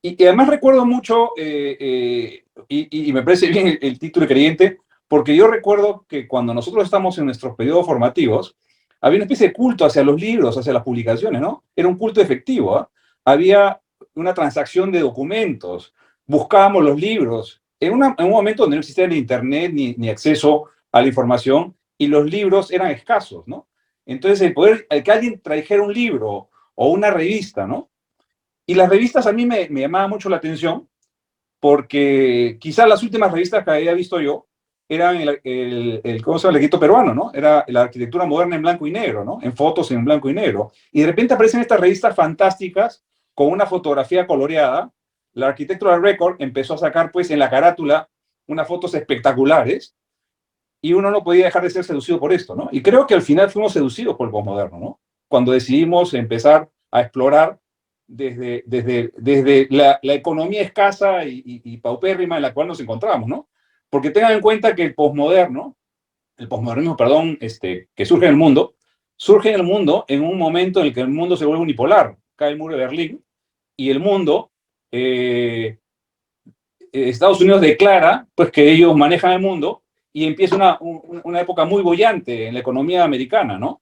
Y además recuerdo mucho, y me parece bien el título de creyente, porque yo recuerdo que cuando nosotros estamos en nuestros periodos formativos, había una especie de culto hacia los libros, hacia las publicaciones, ¿no? Era un culto efectivo, ¿eh? Había una transacción de documentos, buscábamos los libros, en un momento donde no existía ni internet ni acceso a la información, y los libros eran escasos, ¿no? Entonces, el que alguien trajera un libro o una revista, ¿no? Y las revistas a mí me llamaban mucho la atención, porque quizás las últimas revistas que había visto yo eran ¿cómo se llama? El Equito peruano, ¿no? Era la arquitectura moderna en blanco y negro, ¿no? En fotos en blanco y negro. Y de repente aparecen estas revistas fantásticas con una fotografía coloreada. La Architectural Record empezó a sacar, pues, en la carátula unas fotos espectaculares, y uno no podía dejar de ser seducido por esto, ¿no? Y creo que al final fuimos seducidos por el posmoderno, ¿no? Cuando decidimos empezar a explorar desde la economía escasa y paupérrima en la cual nos encontramos, ¿no? Porque tengan en cuenta que el posmodernismo, perdón, que surge en el mundo en un momento en el que el mundo se vuelve unipolar. Cae el muro de Berlín y el mundo, Estados Unidos declara, pues, que ellos manejan el mundo, y empieza una época muy boyante en la economía americana, ¿no?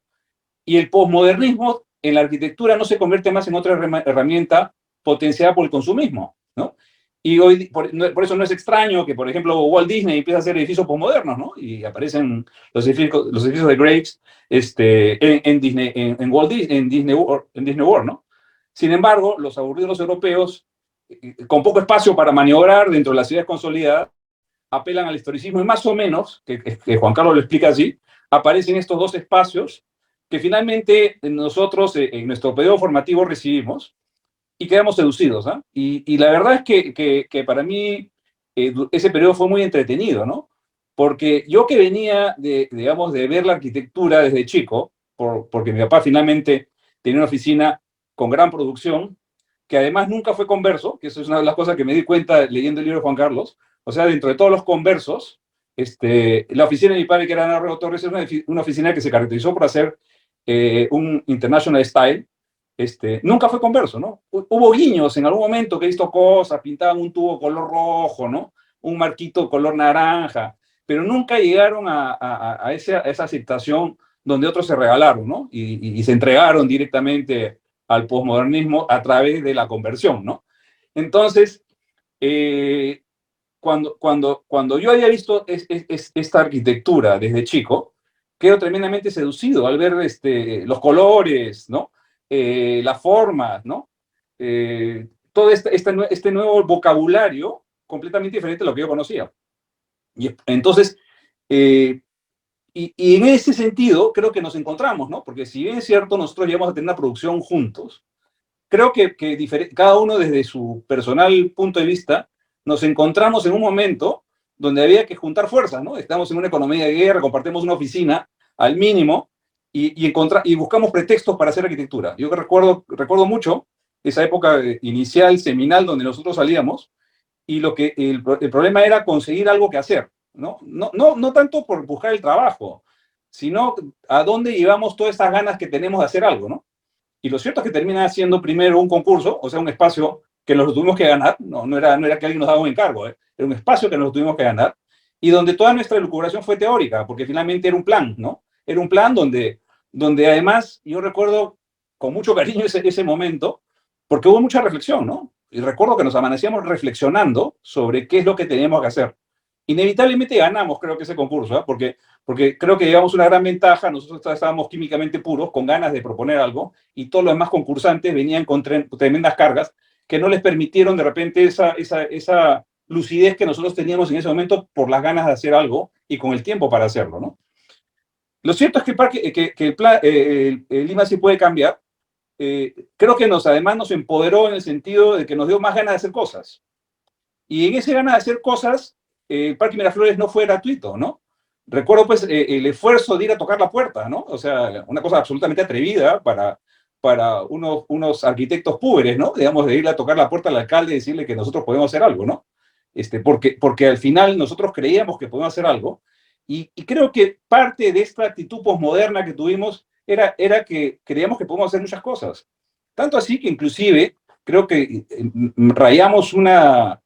Y el posmodernismo en la arquitectura no se convierte más en otra herramienta potenciada por el consumismo, ¿no? Y hoy, por eso no es extraño que, por ejemplo, Walt Disney empiece a hacer edificios posmodernos, ¿no? Y aparecen los edificios de Graves en Disney, en Walt Disney, en Disney World, ¿no? Sin embargo, los aburridos europeos, con poco espacio para maniobrar dentro de las ciudades consolidadas, apelan al historicismo, y más o menos, que Juan Carlos lo explica así, aparecen estos dos espacios que finalmente nosotros en nuestro periodo formativo recibimos y quedamos seducidos, ¿eh? Y la verdad es que para mí ese periodo fue muy entretenido, ¿no? Porque yo que venía digamos, de ver la arquitectura desde chico, porque mi papá finalmente tenía una oficina con gran producción, que además nunca fue converso, que eso es una de las cosas que me di cuenta leyendo el libro de Juan Carlos. O sea, dentro de todos los conversos, la oficina de mi padre, que era Narrego Torres, es una oficina que se caracterizó por hacer un international style. Nunca fue converso, ¿no? Hubo guiños en algún momento que he visto cosas, pintaban un tubo color rojo, ¿no? Un marquito color naranja, pero nunca llegaron a esa aceptación donde otros se regalaron, ¿no? Y se entregaron directamente al posmodernismo a través de la conversión, ¿no? Entonces, cuando yo había visto esta arquitectura desde chico, quedo tremendamente seducido al ver los colores, ¿no? Las formas, ¿no? Todo este nuevo vocabulario completamente diferente a lo que yo conocía. Y entonces Y en ese sentido creo que nos encontramos, ¿no? Porque si bien es cierto, nosotros llegamos a tener una producción juntos, creo que cada uno desde su personal punto de vista, nos encontramos en un momento donde había que juntar fuerzas, ¿no? Estamos en una economía de guerra, compartimos una oficina al mínimo y buscamos pretextos para hacer arquitectura. Yo recuerdo mucho esa época inicial, seminal, donde nosotros salíamos y el problema era conseguir algo que hacer, ¿no? No tanto por buscar el trabajo, sino a dónde llevamos todas estas ganas que tenemos de hacer algo, ¿no? Y lo cierto es que termina siendo primero un concurso, o sea, un espacio que nos lo tuvimos que ganar, no era que alguien nos daba un encargo, era un espacio que nos lo tuvimos que ganar, y donde toda nuestra elucubración fue teórica, porque finalmente era un plan, ¿no? Era un plan donde además yo recuerdo con mucho cariño ese momento, porque hubo mucha reflexión, ¿no? Y recuerdo que nos amanecíamos reflexionando sobre qué es lo que teníamos que hacer. Inevitablemente ganamos, creo que ese concurso, ¿eh? Porque creo que llevamos una gran ventaja, nosotros estábamos químicamente puros, con ganas de proponer algo, y todos los demás concursantes venían con tremendas cargas que no les permitieron de repente esa lucidez que nosotros teníamos en ese momento por las ganas de hacer algo y con el tiempo para hacerlo, ¿no? Lo cierto es que el Lima sí puede cambiar. Creo que además nos empoderó en el sentido de que nos dio más ganas de hacer cosas. Y en ese ganas de hacer cosas, el Parque Miraflores no fue gratuito, ¿no? Recuerdo pues el esfuerzo de ir a tocar la puerta, ¿no? O sea, una cosa absolutamente atrevida para unos arquitectos púberes, ¿no? Digamos, de ir a tocar la puerta al alcalde y decirle que nosotros podemos hacer algo, ¿no? Porque al final nosotros creíamos que podemos hacer algo, y creo que parte de esta actitud posmoderna que tuvimos era que creíamos que podemos hacer muchas cosas. Tanto así que inclusive creo que rayamos una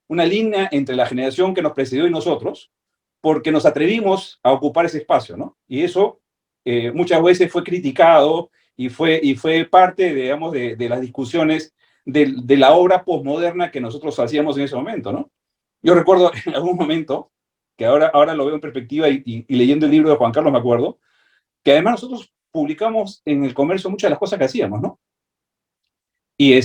línea entre la generación que nos precedió y nosotros, porque nos atrevimos a ocupar ese espacio, ¿no? Y eso muchas veces fue criticado y fue parte, digamos, de las discusiones de la obra posmoderna que nosotros hacíamos en ese momento, ¿no? Yo recuerdo en algún momento, que ahora lo veo en perspectiva y leyendo el libro de Juan Carlos me acuerdo, que además nosotros publicamos en El Comercio muchas de las cosas que hacíamos, ¿no? Y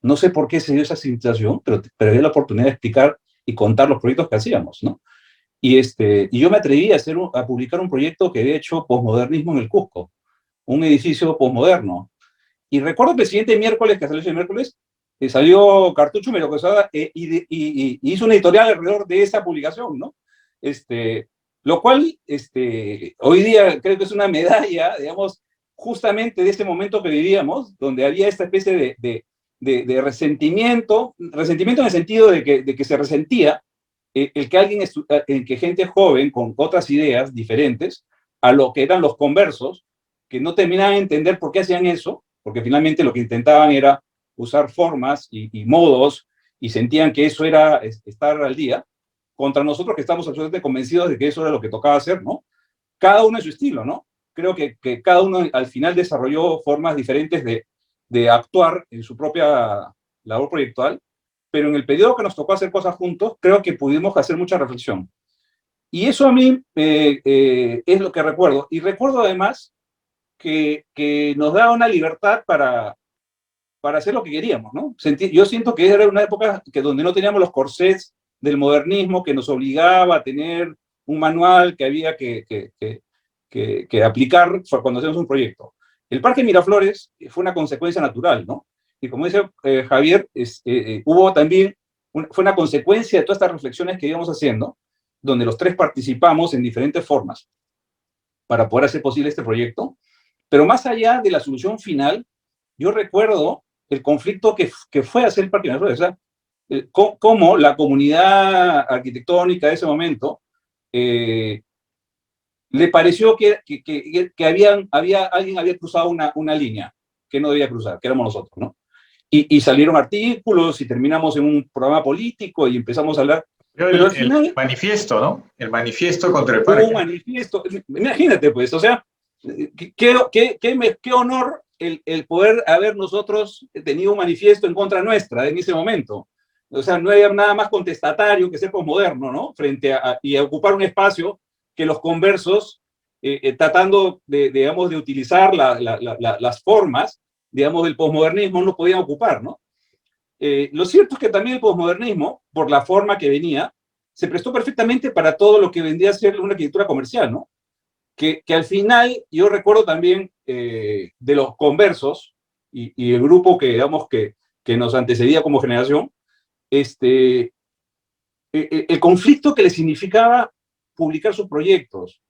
no sé por qué se dio esa situación, pero dio la oportunidad de explicar y contar los proyectos que hacíamos, ¿no? Y yo me atreví a publicar un proyecto que había hecho posmodernismo en el Cusco, un edificio posmoderno. Y recuerdo que el siguiente miércoles, que salió ese miércoles, salió Cartucho Medio Quesada y hizo una editorial alrededor de esa publicación, ¿no? Lo cual hoy día creo que es una medalla, digamos, justamente de este momento que vivíamos, donde había esta especie de resentimiento en el sentido de que se resentía el que gente joven con otras ideas diferentes a lo que eran los conversos, que no terminaban de entender por qué hacían eso, porque finalmente lo que intentaban era usar formas y modos, y sentían que eso era estar al día, contra nosotros que estamos absolutamente convencidos de que eso era lo que tocaba hacer, ¿no? Cada uno en su estilo, ¿no? Creo que cada uno al final desarrolló formas diferentes de actuar en su propia labor proyectual, pero en el periodo que nos tocó hacer cosas juntos, creo que pudimos hacer mucha reflexión. Y eso a mí es lo que recuerdo. Y recuerdo además que nos daba una libertad para hacer lo que queríamos, ¿no? Yo siento que era una época donde no teníamos los corsés del modernismo que nos obligaba a tener un manual que había que aplicar cuando hacemos un proyecto. El Parque Miraflores fue una consecuencia natural, ¿no? Y como dice Javier, hubo también, fue una consecuencia de todas estas reflexiones que íbamos haciendo, donde los tres participamos en diferentes formas para poder hacer posible este proyecto. Pero más allá de la solución final, yo recuerdo el conflicto que fue hacer el Parque Miraflores. O sea, cómo la comunidad arquitectónica de ese momento le pareció que alguien había cruzado una línea que no debía cruzar, que éramos nosotros, ¿no? Y salieron artículos y terminamos en un programa político y empezamos a hablar. Pero al final, el manifiesto, ¿no? El manifiesto contra el parque. Un manifiesto. Imagínate, pues, o sea, qué honor el poder haber nosotros tenido un manifiesto en contra nuestra en ese momento. O sea, no había nada más contestatario que ser posmoderno, ¿no? Frente a ocupar un espacio que los conversos, tratando digamos, de utilizar las formas, digamos, del posmodernismo, no podían ocupar, ¿no? Lo cierto es que también el posmodernismo, por la forma que venía, se prestó perfectamente para todo lo que vendría a ser una arquitectura comercial, ¿no? Que al final, yo recuerdo también de los conversos y el grupo que, digamos, que nos antecedía como generación, el conflicto que le significaba publicar sus proyectos,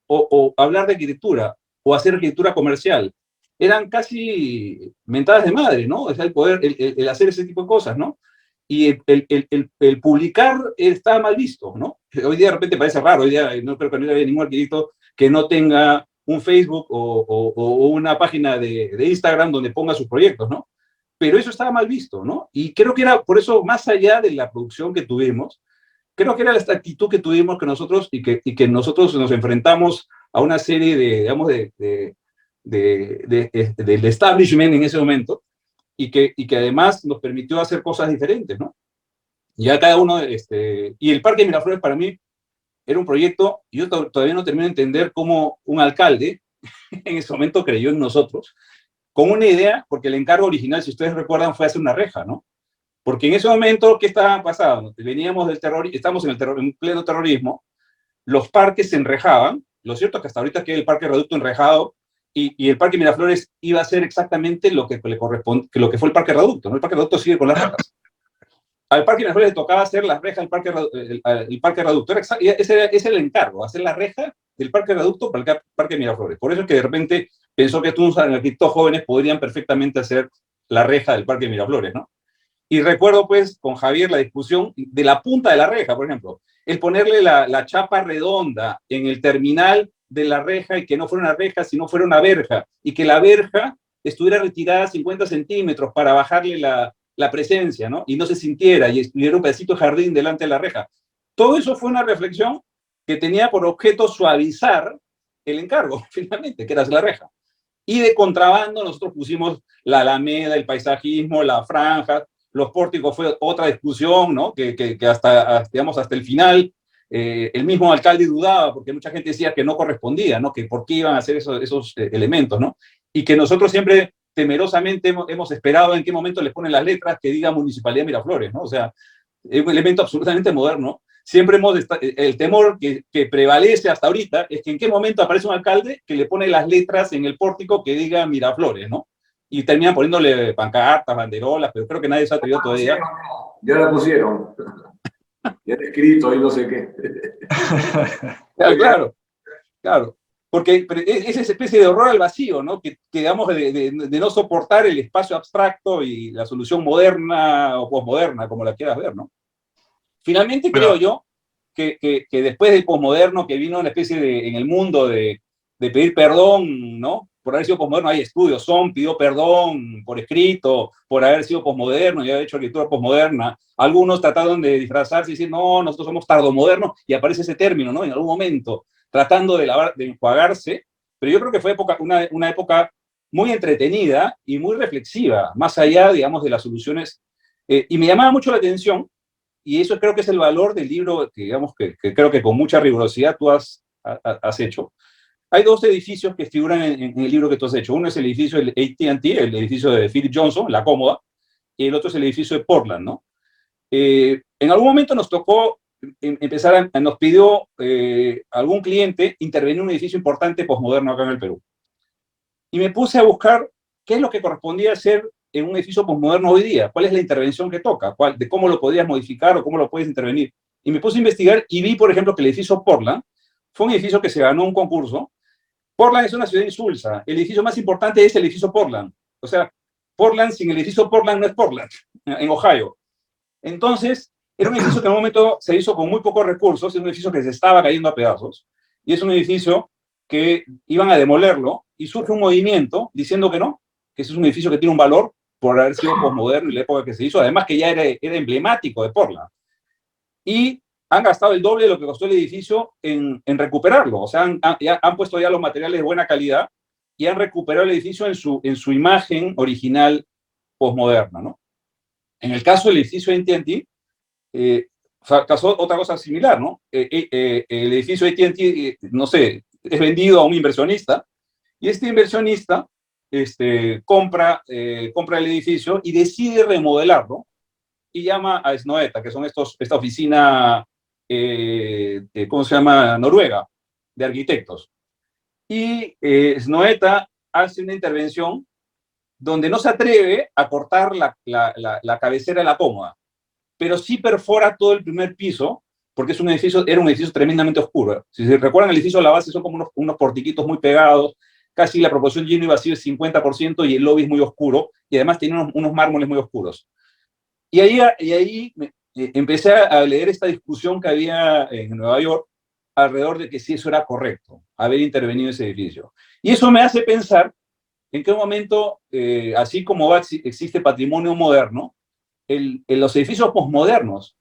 o hablar de arquitectura, o hacer arquitectura comercial, eran casi mentadas de madre, ¿no? O sea, el poder, el hacer ese tipo de cosas, ¿no? Y el publicar está mal visto, ¿no? Hoy día de repente parece raro, hoy día no creo que no haya ningún arquitecto que no tenga un Facebook o una página de Instagram donde ponga sus proyectos, ¿no? Pero eso estaba mal visto, ¿no? Y creo que era por eso, más allá de la producción que tuvimos, creo que era esta actitud que tuvimos que nosotros y que nosotros nos enfrentamos a una serie de, digamos, del establishment en ese momento y que además nos permitió hacer cosas diferentes, ¿no? Ya cada uno, y el Parque Miraflores para mí era un proyecto, y yo todavía no termino de entender cómo un alcalde en ese momento creyó en nosotros, con una idea, porque el encargo original, si ustedes recuerdan, fue hacer una reja, ¿no? Porque en ese momento, ¿qué estaba pasando? Veníamos del terror, estamos en pleno terrorismo, los parques se enrejaban, lo cierto es que hasta ahorita queda el Parque Reducto enrejado, y el Parque Miraflores iba a ser exactamente lo que le corresponde, lo que fue el Parque Reducto, ¿no? El Parque Reducto sigue con las rejas. Al Parque Miraflores le tocaba hacer las rejas el Parque Reducto. Ese era el encargo, hacer la reja del Parque Reducto para el Parque Miraflores. Por eso es que de repente pensó que todos los arquitectos jóvenes podrían perfectamente hacer la reja del Parque Miraflores, ¿no? Y recuerdo, pues, con Javier la discusión de la punta de la reja, por ejemplo, el ponerle la chapa redonda en el terminal de la reja y que no fuera una reja, sino fuera una verja, y que la verja estuviera retirada 50 centímetros para bajarle la presencia, ¿no? Y no se sintiera, y estuviera un pedacito de jardín delante de la reja. Todo eso fue una reflexión que tenía por objeto suavizar el encargo, finalmente, que era la reja. Y de contrabando nosotros pusimos la alameda, el paisajismo, la franja, los pórticos fue otra discusión, ¿no? Que hasta, digamos, hasta el final, el mismo alcalde dudaba, porque mucha gente decía que no correspondía, ¿no? Que por qué iban a hacer esos elementos, ¿no? Y que nosotros siempre temerosamente hemos esperado en qué momento les ponen las letras que diga Municipalidad de Miraflores, ¿no? O sea, es un elemento absolutamente moderno. Siempre el temor que prevalece hasta ahorita es que en qué momento aparece un alcalde que le pone las letras en el pórtico que diga Miraflores, ¿no? Y terminan poniéndole pancartas, banderolas, pero creo que nadie se ha atrevido todavía. Ya la pusieron. Ya está escrito y no sé qué. Claro, claro. Porque es esa especie de horror al vacío, ¿no? Que digamos, de no soportar el espacio abstracto y la solución moderna o posmoderna, como la quieras ver, ¿no? Finalmente creo yo que después del posmoderno que vino una especie en el mundo de pedir perdón, ¿no? Por haber sido posmoderno, hay estudios, pidió perdón por escrito, por haber sido posmoderno y haber hecho arquitectura posmoderna. Algunos trataron de disfrazarse y decir, no, nosotros somos tardomodernos, y aparece ese término, ¿no? En algún momento, tratando de enjuagarse, pero yo creo que fue una época muy entretenida y muy reflexiva, más allá, digamos, de las soluciones. Y me llamaba mucho la atención, y eso creo que es el valor del libro, que, digamos, que creo que con mucha rigurosidad tú has hecho. Hay dos edificios que figuran en el libro que tú has hecho. Uno es el edificio del AT&T, el edificio de Philip Johnson, La Cómoda, y el otro es el edificio de Portland, ¿no? En algún momento nos tocó nos pidió algún cliente intervenir en un edificio importante posmoderno acá en el Perú. Y me puse a buscar qué es lo que correspondía hacer en un edificio posmoderno hoy día, cuál es la intervención que toca, de cómo lo podrías modificar o cómo lo puedes intervenir. Y me puse a investigar y vi, por ejemplo, que el edificio Portland fue un edificio que se ganó un concurso. Portland es una ciudad insulsa. El edificio más importante es el edificio Portland. O sea, Portland sin el edificio Portland no es Portland, en Ohio. Entonces, era un edificio que en un momento se hizo con muy pocos recursos, es un edificio que se estaba cayendo a pedazos, y es un edificio que iban a demolerlo, y surge un movimiento diciendo que no, que ese es un edificio que tiene un valor por haber sido posmoderno y la época que se hizo, además que ya era emblemático de Portland. Y han gastado el doble de lo que costó el edificio en recuperarlo. O sea, han puesto ya los materiales de buena calidad y han recuperado el edificio en su imagen original posmoderna, ¿no? En el caso del edificio AT&T, pasó otra cosa similar, ¿no? El edificio AT&T, no sé, es vendido a un inversionista, y este inversionista compra el edificio y decide remodelarlo, y llama a Snoeta, que son esta oficina ¿cómo se llama? Noruega, de arquitectos. Y Snoeta hace una intervención donde no se atreve a cortar la cabecera de la cómoda, pero sí perfora todo el primer piso, porque es un edificio, era un edificio tremendamente oscuro. Si se recuerdan, el edificio de la base son como unos portiquitos muy pegados, casi la proporción lleno y vacío es 50% y el lobby es muy oscuro, y además tiene unos mármoles muy oscuros. Y ahí empecé a leer esta discusión que había en Nueva York alrededor de que si eso era correcto, haber intervenido ese edificio. Y eso me hace pensar en qué momento, así como existe patrimonio moderno, los edificios posmodernos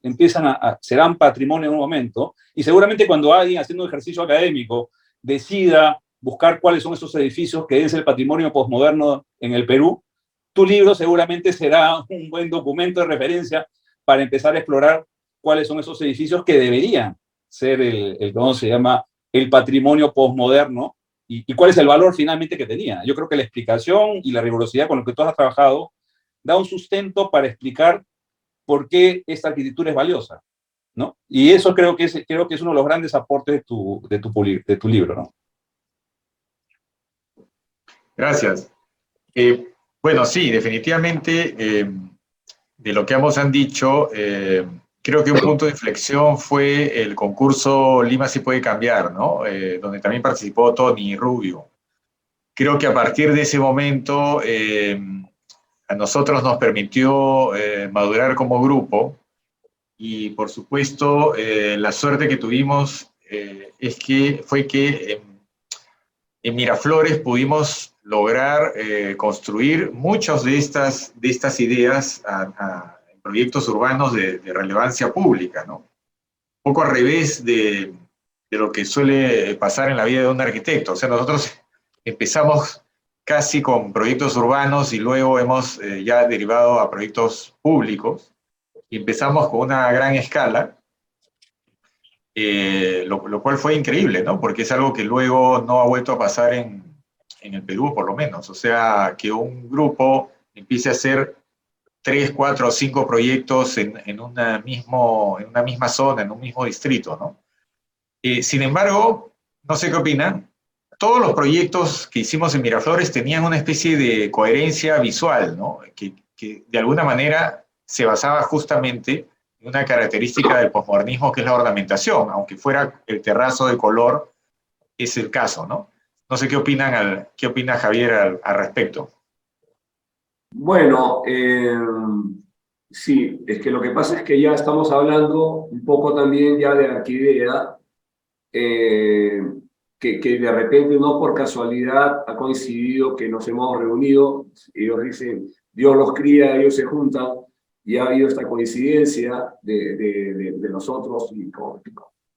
serán patrimonio en un momento, y seguramente cuando alguien haciendo un ejercicio académico decida buscar cuáles son esos edificios que deben ser patrimonio posmoderno en el Perú, tu libro seguramente será un buen documento de referencia para empezar a explorar cuáles son esos edificios que deberían ser ¿cómo se llama? El patrimonio posmoderno y cuál es el valor finalmente que tenía. Yo creo que la explicación y la rigurosidad con lo que tú has trabajado da un sustento para explicar por qué esta arquitectura es valiosa, ¿no? Y eso creo que es uno de los grandes aportes de tu libro, ¿no? Gracias. Bueno, sí, definitivamente, de lo que ambos han dicho, creo que un punto de inflexión fue el concurso Lima sí puede cambiar, ¿no? Donde también participó Tony Rubio. Creo que a partir de ese momento a nosotros nos permitió madurar como grupo y, por supuesto, la suerte que tuvimos fue que en Miraflores pudimos lograr construir muchas de estas ideas a proyectos urbanos de relevancia pública, ¿no? Un poco al revés de lo que suele pasar en la vida de un arquitecto. O sea, nosotros empezamos casi con proyectos urbanos y luego hemos ya derivado a proyectos públicos. Y empezamos con una gran escala, lo cual fue increíble, ¿no? Porque es algo que luego no ha vuelto a pasar en el Perú, por lo menos. O sea, que un grupo empiece a hacer 3, 4 o 5 proyectos en una misma zona, en un mismo distrito, ¿no? Sin embargo, no sé qué opinan, todos los proyectos que hicimos en Miraflores tenían una especie de coherencia visual, ¿no? Que de alguna manera se basaba justamente en una característica del posmodernismo, que es la ornamentación, aunque fuera el terrazo de color, es el caso, ¿no? No sé qué opina Javier al respecto. Bueno, sí, es que lo que pasa es que ya estamos hablando un poco también ya de Arquidea, que de repente no por casualidad ha coincidido que nos hemos reunido. Ellos dicen, Dios los cría, ellos se juntan, y ha habido esta coincidencia de nosotros y con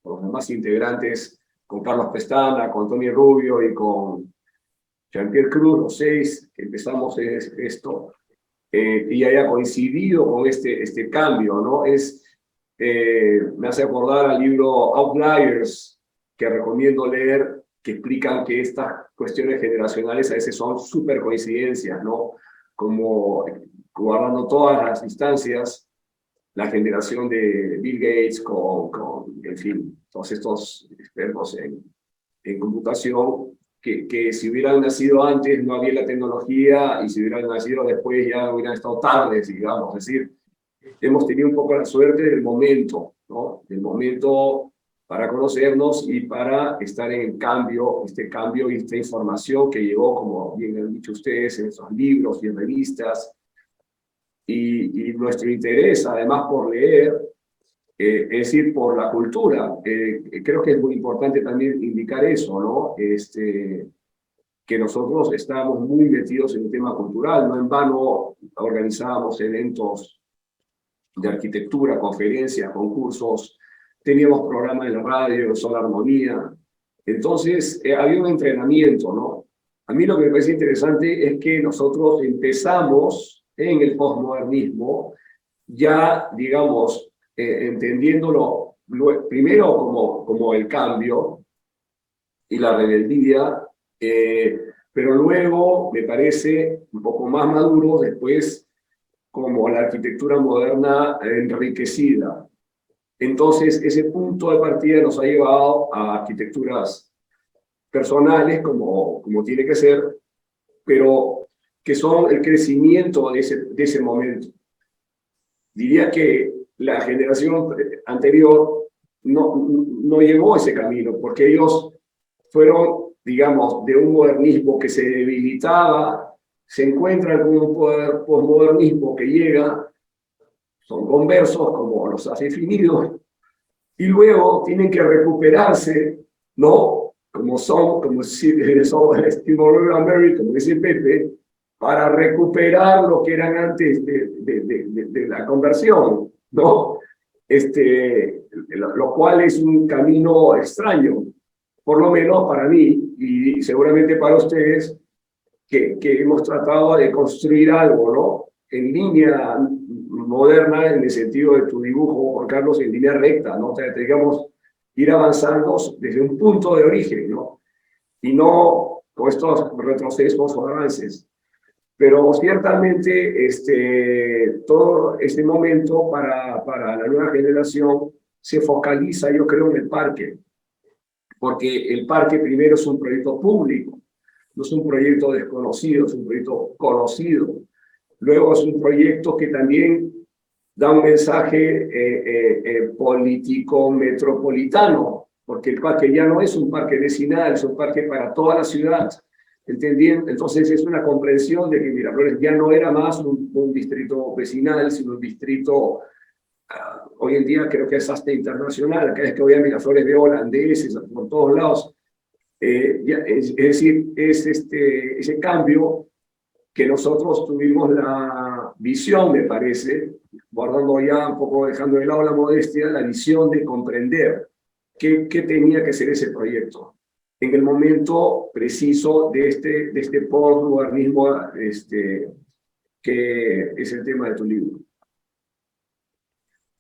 los demás integrantes, con Carlos Pestana, con Tony Rubio y con Jean-Pierre Cruz, los 6, que empezamos esto, y haya coincidido con este cambio, ¿no? Me hace acordar al libro Outliers, que recomiendo leer, que explican que estas cuestiones generacionales a veces son súper coincidencias, ¿no? Como guardando todas las instancias, la generación de Bill Gates en fin, todos estos expertos en computación, que si hubieran nacido antes no había la tecnología, y si hubieran nacido después ya hubieran estado tardes, digamos. Es decir, hemos tenido un poco la suerte del momento, ¿no? Del momento para conocernos y para estar en el cambio, este cambio y esta información que llegó, como bien han dicho ustedes, en esos libros y en revistas, y nuestro interés, además, por leer, es decir, por la cultura. Creo que es muy importante también indicar eso, ¿no? Que nosotros estábamos muy metidos en el tema cultural, no en vano organizábamos eventos de arquitectura, conferencias, concursos, teníamos programas en la radio, Sol Armonía. Entonces, había un entrenamiento, ¿no? A mí lo que me parece interesante es que nosotros empezamos en el posmodernismo, ya, digamos, entendiéndolo primero como el cambio y la rebeldía, pero luego me parece un poco más maduro después como la arquitectura moderna enriquecida. Entonces, ese punto de partida nos ha llevado a arquitecturas personales, como tiene que ser, pero que son el crecimiento de ese momento. Diría que la generación anterior no llegó a ese camino, porque ellos fueron, digamos, de un modernismo que se debilitaba, se encuentran con un posmodernismo que llega, son conversos, como los has definido, y luego tienen que recuperarse, ¿no? Como Steve Mary, como dice Pepe, para recuperar lo que eran antes de la conversión, ¿no? Lo cual es un camino extraño, por lo menos para mí, y seguramente para ustedes, que hemos tratado de construir algo, ¿no? En línea moderna, en el sentido de tu dibujo, Juan Carlos, en línea recta, ¿no? O sea, digamos, ir avanzando desde un punto de origen, ¿no? Y no con estos retrocesos o avances. Pero ciertamente todo este momento para la nueva generación se focaliza, yo creo, en el parque, porque el parque primero es un proyecto público, no es un proyecto desconocido, es un proyecto conocido. Luego es un proyecto que también da un mensaje político metropolitano, porque el parque ya no es un parque vecinal, es un parque para toda la ciudad. ¿Entendiendo? Entonces es una comprensión de que Miraflores ya no era más un distrito vecinal, sino un distrito, hoy en día creo que es hasta internacional. Cada vez que voy a Miraflores veo holandeses por todos lados. Es decir, es ese cambio que nosotros tuvimos la visión, me parece, guardando ya un poco, dejando de lado la modestia, la visión de comprender qué tenía que ser ese proyecto en el momento preciso de este postmodernismo que es el tema de tu libro.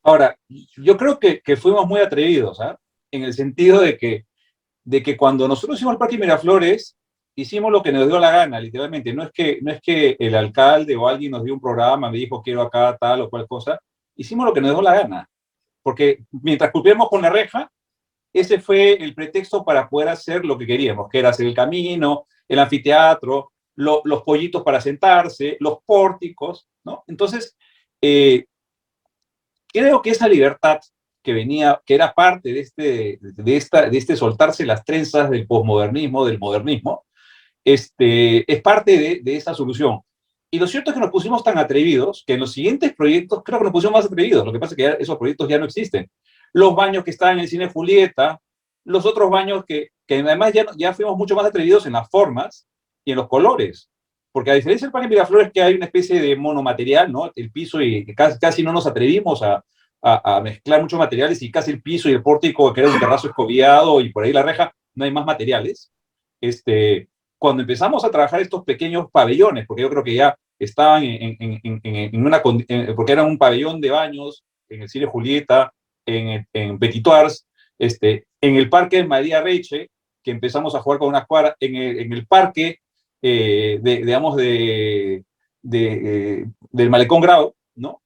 Ahora, yo creo que fuimos muy atrevidos, ¿eh? En el sentido de que cuando nosotros hicimos el Parque Miraflores, hicimos lo que nos dio la gana, literalmente. No es que el alcalde o alguien nos dio un programa, me dijo quiero acá tal o cual cosa. Hicimos lo que nos dio la gana. Porque mientras cumplíamos con la reja, ese fue el pretexto para poder hacer lo que queríamos, que era hacer el camino, el anfiteatro, los pollitos para sentarse, los pórticos, ¿no? Entonces, creo que esa libertad que venía, que era parte de este soltarse las trenzas del posmodernismo, del modernismo, es parte de esa solución. Y lo cierto es que nos pusimos tan atrevidos que en los siguientes proyectos creo que nos pusimos más atrevidos. Lo que pasa es que ya esos proyectos ya no existen. Los baños que estaban en el Cine Julieta, los otros baños que además ya fuimos mucho más atrevidos en las formas y en los colores. Porque a diferencia del Parque Miraflores, que hay una especie de monomaterial, ¿no? El piso, y casi no nos atrevimos a mezclar muchos materiales, y casi el piso y el pórtico, que era un terrazo escobiado, y por ahí la reja, no hay más materiales. Cuando empezamos a trabajar estos pequeños pabellones, porque yo creo que ya estaban porque era un pabellón de baños en el Cine Julieta, en Petit Ars, en el parque de María Reiche, que empezamos a jugar con unas cuadras, en el parque, digamos, del Malecón Grau, ¿no?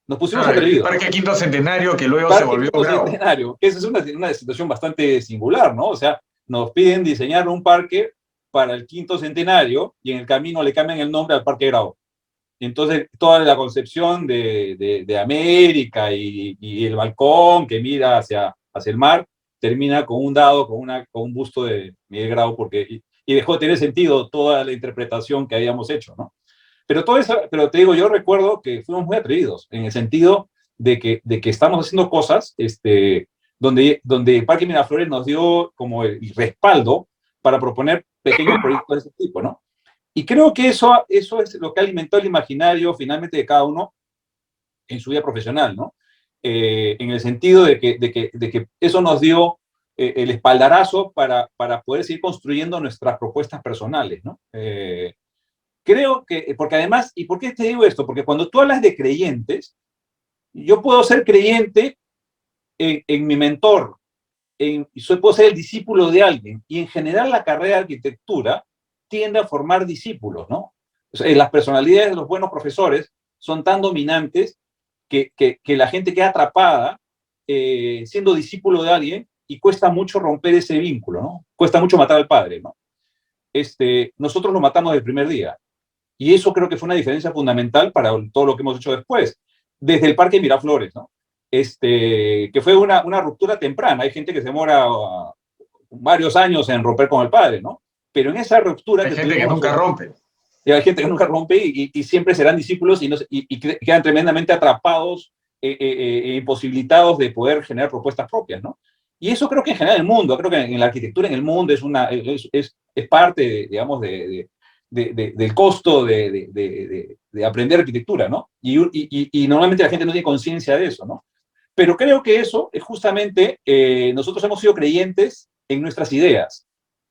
Nos pusimos atrevidos. El Parque Quinto Centenario, que luego se volvió Grau. Centenario, que esa es una situación bastante singular, ¿no? O sea, nos piden diseñar un parque para el Quinto Centenario y en el camino le cambian el nombre al Parque Grau. Entonces, toda la concepción de América y el balcón que mira hacia el mar termina con un dado, con un busto de Miguel Grau, y dejó de tener sentido toda la interpretación que habíamos hecho, ¿no? Pero te digo, yo recuerdo que fuimos muy atrevidos, en el sentido de que estamos haciendo cosas donde el Parque Miraflores nos dio como el respaldo para proponer pequeños proyectos de ese tipo, ¿no? Y creo que eso es lo que alimentó el imaginario finalmente de cada uno en su vida profesional, ¿no? En el sentido de que eso nos dio el espaldarazo para poder seguir construyendo nuestras propuestas personales, ¿no? Creo que, porque además, ¿y por qué te digo esto? Porque cuando tú hablas de creyentes, yo puedo ser creyente en mi mentor, puedo ser el discípulo de alguien, y en general la carrera de arquitectura tiende a formar discípulos, ¿no? O sea, las personalidades de los buenos profesores son tan dominantes que la gente queda atrapada siendo discípulo de alguien y cuesta mucho romper ese vínculo, ¿no? Cuesta mucho matar al padre, ¿no? Nosotros lo matamos del primer día. Y eso creo que fue una diferencia fundamental para todo lo que hemos hecho después. Desde el Parque Miraflores, ¿no? Que fue una ruptura temprana. Hay gente que se demora varios años en romper con el padre, ¿no? Pero en esa ruptura... Hay gente que nunca rompe. Y hay gente que nunca rompe y siempre serán discípulos y quedan tremendamente atrapados e imposibilitados de poder generar propuestas propias, ¿no? Y eso creo que en general en el mundo, creo que en la arquitectura en el mundo es parte, digamos, del costo de aprender arquitectura, ¿no? Y normalmente la gente no tiene conciencia de eso, ¿no? Pero creo que eso es justamente, nosotros hemos sido creyentes en nuestras ideas.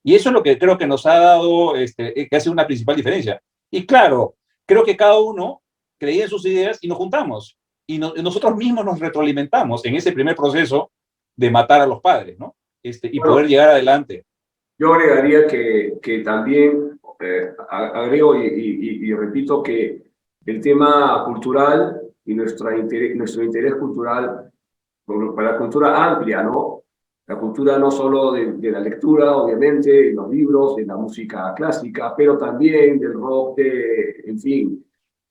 Y eso es lo que creo que nos ha dado, que hace una principal diferencia. Y claro, creo que cada uno creía en sus ideas y nos juntamos. Y nosotros mismos nos retroalimentamos en ese primer proceso de matar a los padres, ¿no? Y Bueno, poder llegar adelante. yo agregaría que también, agrego y repito que el tema cultural y nuestro interés cultural, para la cultura amplia, ¿no? La cultura no solo de la lectura, obviamente, de los libros, de la música clásica, pero también del rock, en fin,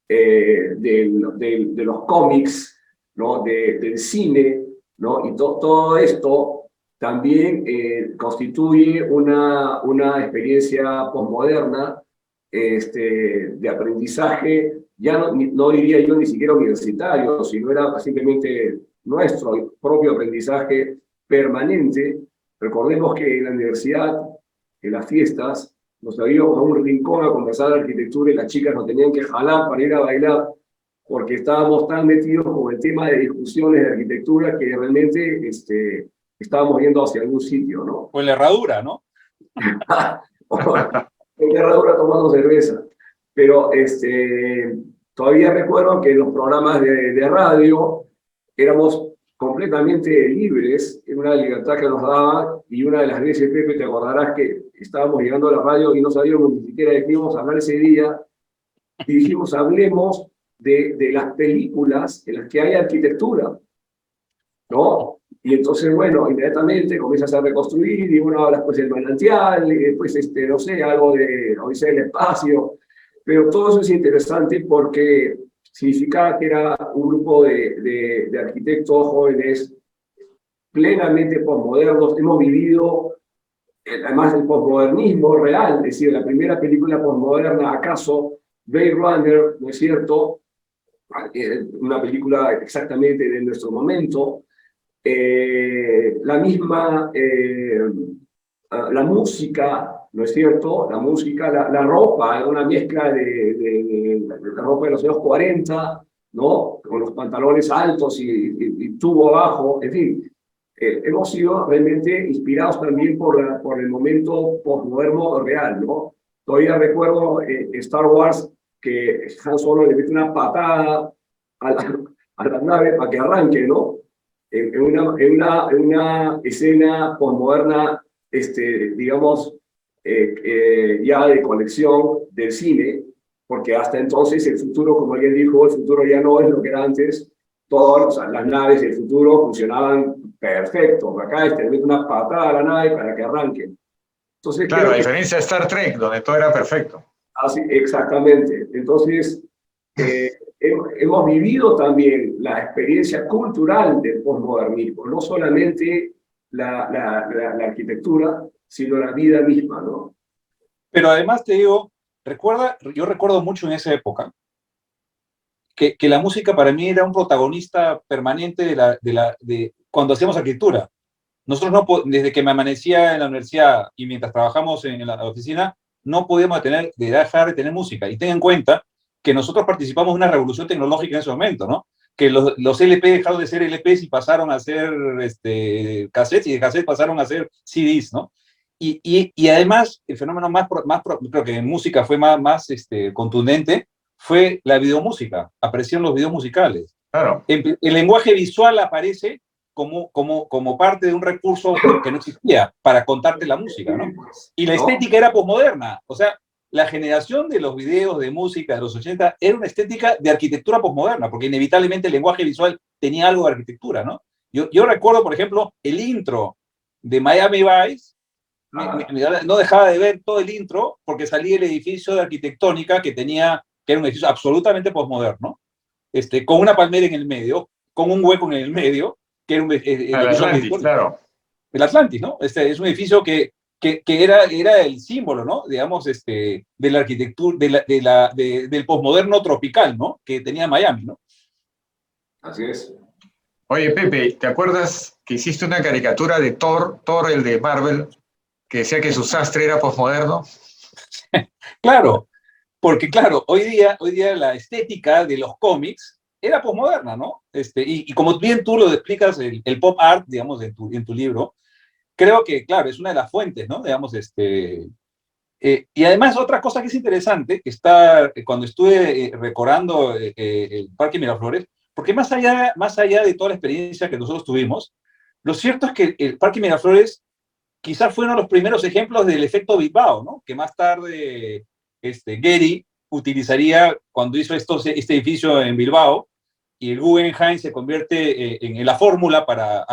de los cómics, ¿no? Del cine, ¿no? Y todo esto también constituye una experiencia posmoderna de aprendizaje, ya no diría yo ni siquiera universitario, sino era simplemente nuestro propio aprendizaje permanente. Recordemos que en la universidad, en las fiestas, nos íbamos a un rincón a conversar de arquitectura y las chicas nos tenían que jalar para ir a bailar porque estábamos tan metidos con el tema de discusiones de arquitectura que realmente estábamos yendo hacia algún sitio, ¿no? O en la herradura, ¿no? En la herradura tomando cerveza. Pero todavía recuerdo que en los programas de radio éramos completamente libres, en una libertad que nos daban, y una de las veces, Pepe, te acordarás que estábamos llegando a la radio y no sabíamos ni siquiera de qué íbamos a hablar ese día, y dijimos, hablemos de las películas en las que hay arquitectura, ¿no? Y entonces, bueno, inmediatamente comienzas a reconstruir, y uno habla después del manantial, y después, no sé, algo de Odisea del Espacio, pero todo eso es interesante porque significaba que era un grupo de arquitectos jóvenes plenamente posmodernos. Hemos vivido, además del posmodernismo real, es decir, la primera película posmoderna, acaso, Blade Runner, ¿no es cierto? Una película exactamente de nuestro momento. La misma, la música, ¿no es cierto? La música, la ropa, una mezcla de la ropa de los años 40, ¿no? Con los pantalones altos y tubo abajo, en fin. Hemos sido realmente inspirados también por el momento posmoderno real, ¿no? Todavía recuerdo Star Wars que Han Solo le mete una patada a la nave para que arranque, ¿no? En una escena posmoderna, digamos, ya de colección del cine, porque hasta entonces el futuro, como alguien dijo, el futuro ya no es lo que era antes. Todas las naves del futuro funcionaban perfecto. Acá le mete una patada a la nave para que arranque. Entonces, claro, a diferencia de Star Trek, donde todo era perfecto. Así, exactamente. Entonces, hemos vivido también la experiencia cultural del posmodernismo, no solamente la arquitectura, sino la vida misma, ¿no? Pero además te digo, yo recuerdo mucho en esa época que la música para mí era un protagonista permanente de cuando hacíamos arquitectura. Nosotros desde que me amanecía en la universidad y mientras trabajamos en la oficina, no podíamos dejar de tener música. Y ten en cuenta que nosotros participamos de una revolución tecnológica en ese momento, ¿no? Que los LP dejaron de ser LPs y pasaron a ser cassettes, y de cassettes pasaron a ser CDs, ¿no? Y además, el fenómeno creo que en música fue más contundente, fue la videomúsica. Aparecieron los videos musicales. Claro. El lenguaje visual aparece como parte de un recurso que no existía para contarte la música, ¿no? Y la estética era posmoderna. O sea, la generación de los videos de música de los 80 era una estética de arquitectura posmoderna, porque inevitablemente el lenguaje visual tenía algo de arquitectura, ¿no? Yo recuerdo, por ejemplo, el intro de Miami Vice, no dejaba de ver todo el intro porque salía el edificio de arquitectónica que era un edificio absolutamente postmoderno, con una palmera en el medio, con un hueco en el medio, que era el edificio Atlantis, claro. el Atlantis, ¿no? Es un edificio que era el símbolo, ¿no? Digamos, de la arquitectura, del postmoderno tropical, ¿no? Que tenía Miami, ¿no? Así es. Oye, Pepe, ¿te acuerdas que hiciste una caricatura de Thor, el de Marvel, que decía que su sastre era posmoderno? Claro, porque claro, hoy día la estética de los cómics era posmoderna, ¿no? Y como bien tú lo explicas, el pop art, digamos, en tu libro, creo que, claro, es una de las fuentes, ¿no? Digamos, y además otra cosa que es interesante, que cuando estuve recorando el Parque Miraflores, porque más allá de toda la experiencia que nosotros tuvimos, lo cierto es que el Parque Miraflores quizás fue uno de los primeros ejemplos del efecto Bilbao, ¿no? Que más tarde Gehry utilizaría cuando hizo este edificio en Bilbao, y el Guggenheim se convierte en la fórmula para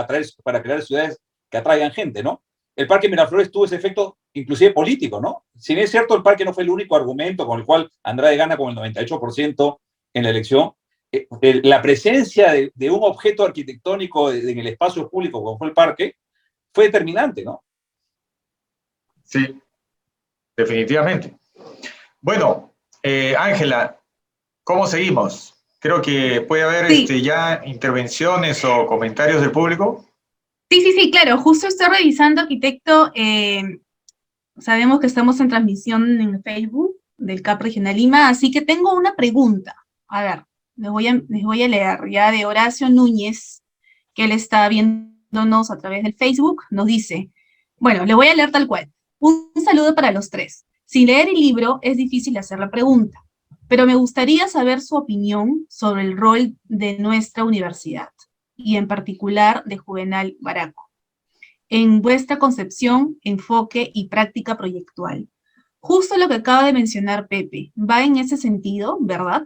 crear ciudades que atraigan gente, ¿no? El Parque Miraflores tuvo ese efecto inclusive político, ¿no? Si bien es cierto, el parque no fue el único argumento con el cual Andrade gana con el 98% en la elección, la presencia de un objeto arquitectónico en el espacio público como fue el parque fue determinante, ¿no? Sí, definitivamente. Bueno, Ángela, ¿cómo seguimos? Creo que puede haber Sí. ya intervenciones o comentarios del público. Sí, claro, justo estoy revisando, arquitecto, sabemos que estamos en transmisión en Facebook del CAP Regional Lima, así que tengo una pregunta. A ver, les voy a leer ya de Horacio Núñez, que él está viéndonos a través del Facebook, nos dice, bueno, le voy a leer tal cual. Un saludo para los tres. Sin leer el libro es difícil hacer la pregunta, pero me gustaría saber su opinión sobre el rol de nuestra universidad, y en particular de Juvenal Baraco, en vuestra concepción, enfoque y práctica proyectual. Justo lo que acaba de mencionar Pepe, va en ese sentido, ¿verdad?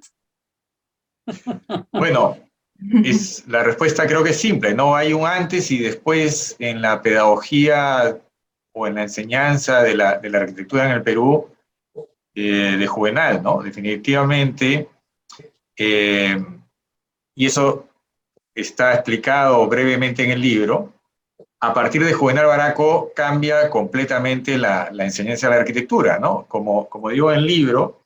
Bueno, la respuesta creo que es simple, ¿no? Hay un antes y después en la pedagogía o en la enseñanza de la arquitectura en el Perú de Juvenal, ¿no? Definitivamente, y eso está explicado brevemente en el libro. A partir de Juvenal Baraco cambia completamente la enseñanza de la arquitectura, ¿no? Como digo en el libro,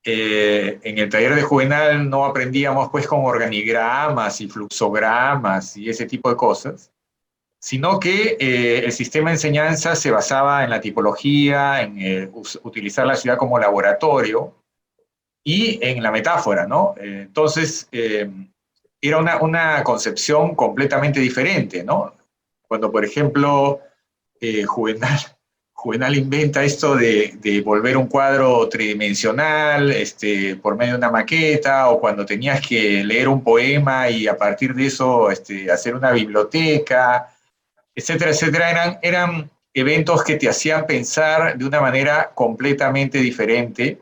en el taller de Juvenal no aprendíamos pues con organigramas y fluxogramas y ese tipo de cosas, sino que el sistema de enseñanza se basaba en la tipología, en utilizar la ciudad como laboratorio y en la metáfora, ¿no? Entonces, era una concepción completamente diferente, ¿no? Cuando, por ejemplo, Juvenal inventa esto de volver un cuadro tridimensional por medio de una maqueta, o cuando tenías que leer un poema y a partir de eso hacer una biblioteca, etcétera, etcétera, eran eventos que te hacían pensar de una manera completamente diferente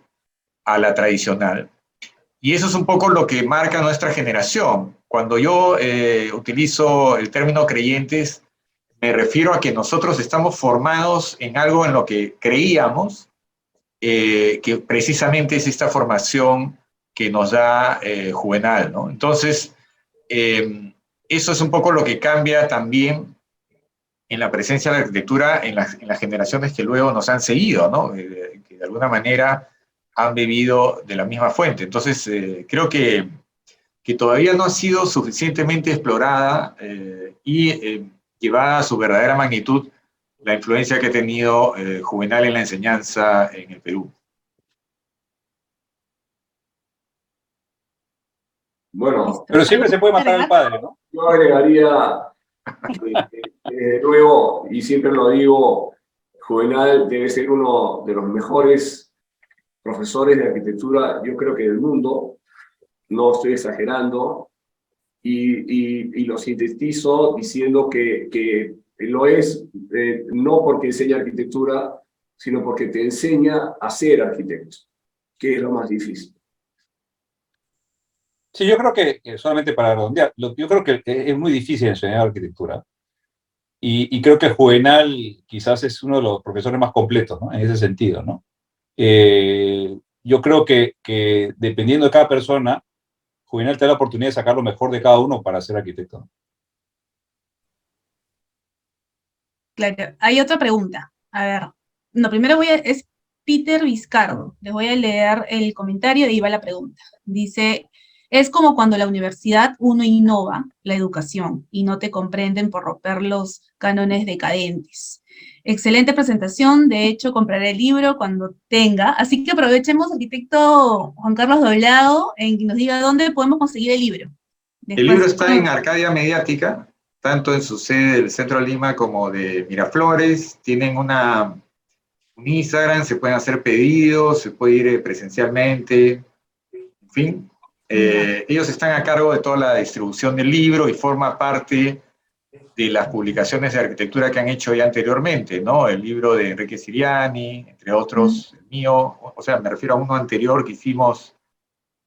a la tradicional. Y eso es un poco lo que marca nuestra generación. Cuando yo utilizo el término creyentes, me refiero a que nosotros estamos formados en algo en lo que creíamos, que precisamente es esta formación que nos da Juvenal, ¿no? Entonces, eso es un poco lo que cambia también en la presencia de la arquitectura en las generaciones que luego nos han seguido, ¿no? Que de alguna manera han bebido de la misma fuente. Entonces, creo que todavía no ha sido suficientemente explorada y llevada a su verdadera magnitud la influencia que ha tenido Juvenal en la enseñanza en el Perú. Bueno, pero siempre se puede matar al padre, ¿no? yo agregaría, luego, y siempre lo digo, Juvenal debe ser uno de los mejores profesores de arquitectura, yo creo que del mundo, no estoy exagerando, y lo sintetizo diciendo que lo es no porque enseña arquitectura, sino porque te enseña a ser arquitecto, que es lo más difícil. Sí, yo creo que, solamente para redondear, yo creo que es muy difícil enseñar arquitectura. Y creo que Juvenal quizás es uno de los profesores más completos, ¿no? En ese sentido, ¿no? Yo creo que dependiendo de cada persona, Juvenal te da la oportunidad de sacar lo mejor de cada uno para ser arquitecto, ¿no? Claro, hay otra pregunta. A ver, no, primero es Peter Vizcardo. Les voy a leer el comentario y ahí va la pregunta. Dice, es como cuando la universidad uno innova la educación y no te comprenden por romper los cánones decadentes. Excelente presentación, de hecho compraré el libro cuando tenga, así que aprovechemos, arquitecto Juan Carlos Doblado, en que nos diga dónde podemos conseguir el libro. El libro Después, está en Arcadia Mediática, tanto en su sede del Centro de Lima como de Miraflores. Tienen un Instagram, se pueden hacer pedidos, se puede ir presencialmente, en fin. Ellos están a cargo de toda la distribución del libro y forma parte de las publicaciones de arquitectura que han hecho ya anteriormente, ¿no? El libro de Enrique Siriani, entre otros, el mío, o sea, me refiero a uno anterior que hicimos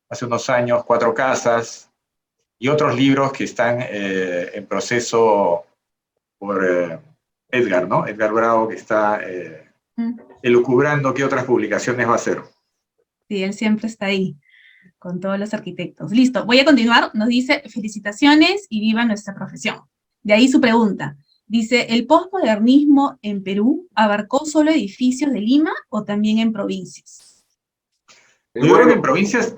hace unos años, 4 casas, y otros libros que están en proceso por Edgar, ¿no? Edgar Bravo, que está elucubrando qué otras publicaciones va a hacer. Sí, él siempre está ahí, con todos los arquitectos. Listo, voy a continuar. Nos dice, felicitaciones y viva nuestra profesión. De ahí su pregunta. Dice, ¿el posmodernismo en Perú abarcó solo edificios de Lima o también en provincias? Yo creo que en provincias...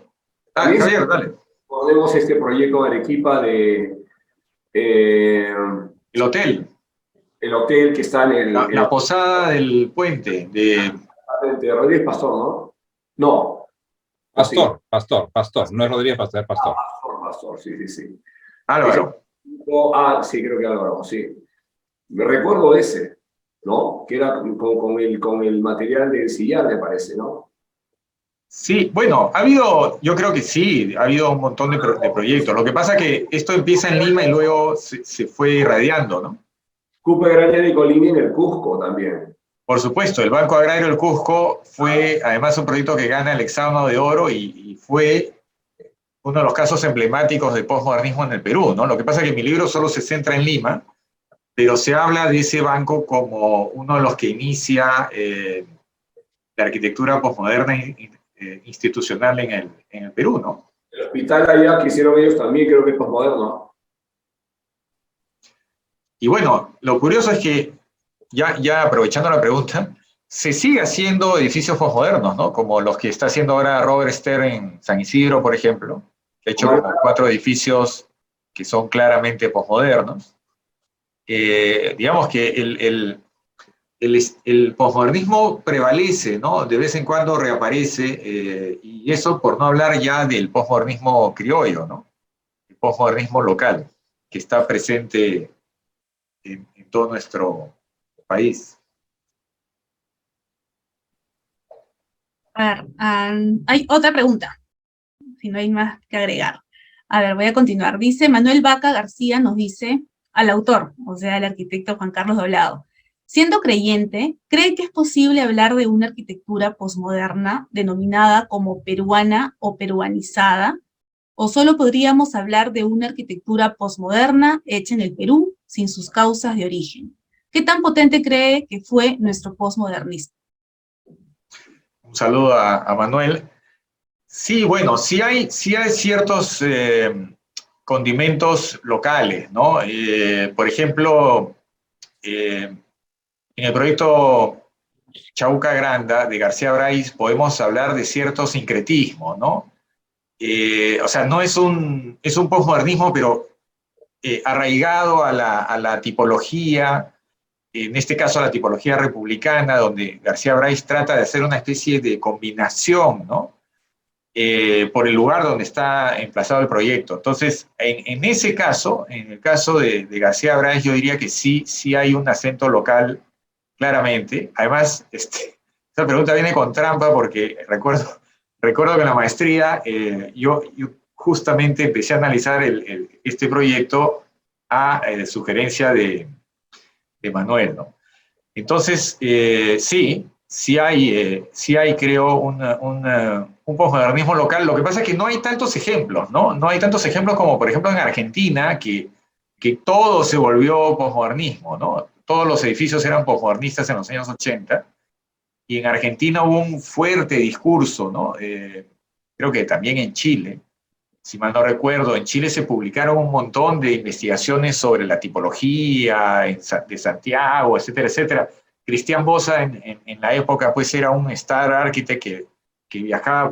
Ah, Javier, dale. Ponemos este proyecto de Arequipa de El hotel. el hotel que está en La posada del puente. de Rodríguez Pastor, ¿no? No. Pastor, no es Rodríguez Pastor, es Pastor. Pastor, sí. Álvaro. Sí, creo que Álvaro, sí. Me recuerdo ese, ¿no? Que era con el material de sillar, me parece, ¿no? Sí, bueno, yo creo que sí, ha habido un montón de proyectos. Lo que pasa es que esto empieza en Lima y luego se fue irradiando, ¿no? Cupe Graña de Colini en el Cusco también. Por supuesto, el Banco Agrario del Cusco fue además un proyecto que gana el Hexágono de Oro y fue uno de los casos emblemáticos de posmodernismo en el Perú, ¿no? Lo que pasa es que mi libro solo se centra en Lima, pero se habla de ese banco como uno de los que inicia la arquitectura posmoderna institucional en el Perú, ¿no? El hospital allá que hicieron ellos también creo que es posmoderno. Y bueno, lo curioso es que, ya aprovechando la pregunta, se sigue haciendo edificios posmodernos, ¿no? Como los que está haciendo ahora Robert Stern en San Isidro, por ejemplo, que ha hecho como 4 edificios que son claramente posmodernos. Digamos que el posmodernismo prevalece, ¿no? De vez en cuando reaparece, y eso por no hablar ya del posmodernismo criollo, ¿no? El posmodernismo local, que está presente en todo nuestro país. A ver, hay otra pregunta, si no hay más que agregar. A ver, voy a continuar. Dice Manuel Vaca García, nos dice al autor, o sea, al arquitecto Juan Carlos Doblado. Siendo creyente, ¿cree que es posible hablar de una arquitectura posmoderna denominada como peruana o peruanizada? ¿O solo podríamos hablar de una arquitectura posmoderna hecha en el Perú sin sus causas de origen? ¿Qué tan potente cree que fue nuestro posmodernismo? Un saludo a Manuel. Sí, bueno, sí hay ciertos condimentos locales, ¿no? Por ejemplo, en el proyecto Chauca Granda de García Brais podemos hablar de cierto sincretismo, ¿no? O sea, no es un posmodernismo, pero arraigado a la tipología, en este caso a la tipología republicana, donde García Brais trata de hacer una especie de combinación, ¿no? Por el lugar donde está emplazado el proyecto. Entonces, en ese caso, en el caso de García Brais, yo diría que sí hay un acento local, claramente. Además, esta pregunta viene con trampa porque recuerdo que en la maestría yo justamente empecé a analizar este proyecto a sugerencia de Manuel, ¿no? Entonces, sí sí hay, creo, un posmodernismo local. Lo que pasa es que no hay tantos ejemplos, ¿no? No hay tantos ejemplos como, por ejemplo, en Argentina, que todo se volvió posmodernismo, ¿no? Todos los edificios eran posmodernistas en los años 80, y en Argentina hubo un fuerte discurso, ¿no? Creo que también en Chile, si mal no recuerdo, en Chile se publicaron un montón de investigaciones sobre la tipología de Santiago, etcétera, etcétera. Cristian Bosa en la época pues era un star architect que viajaba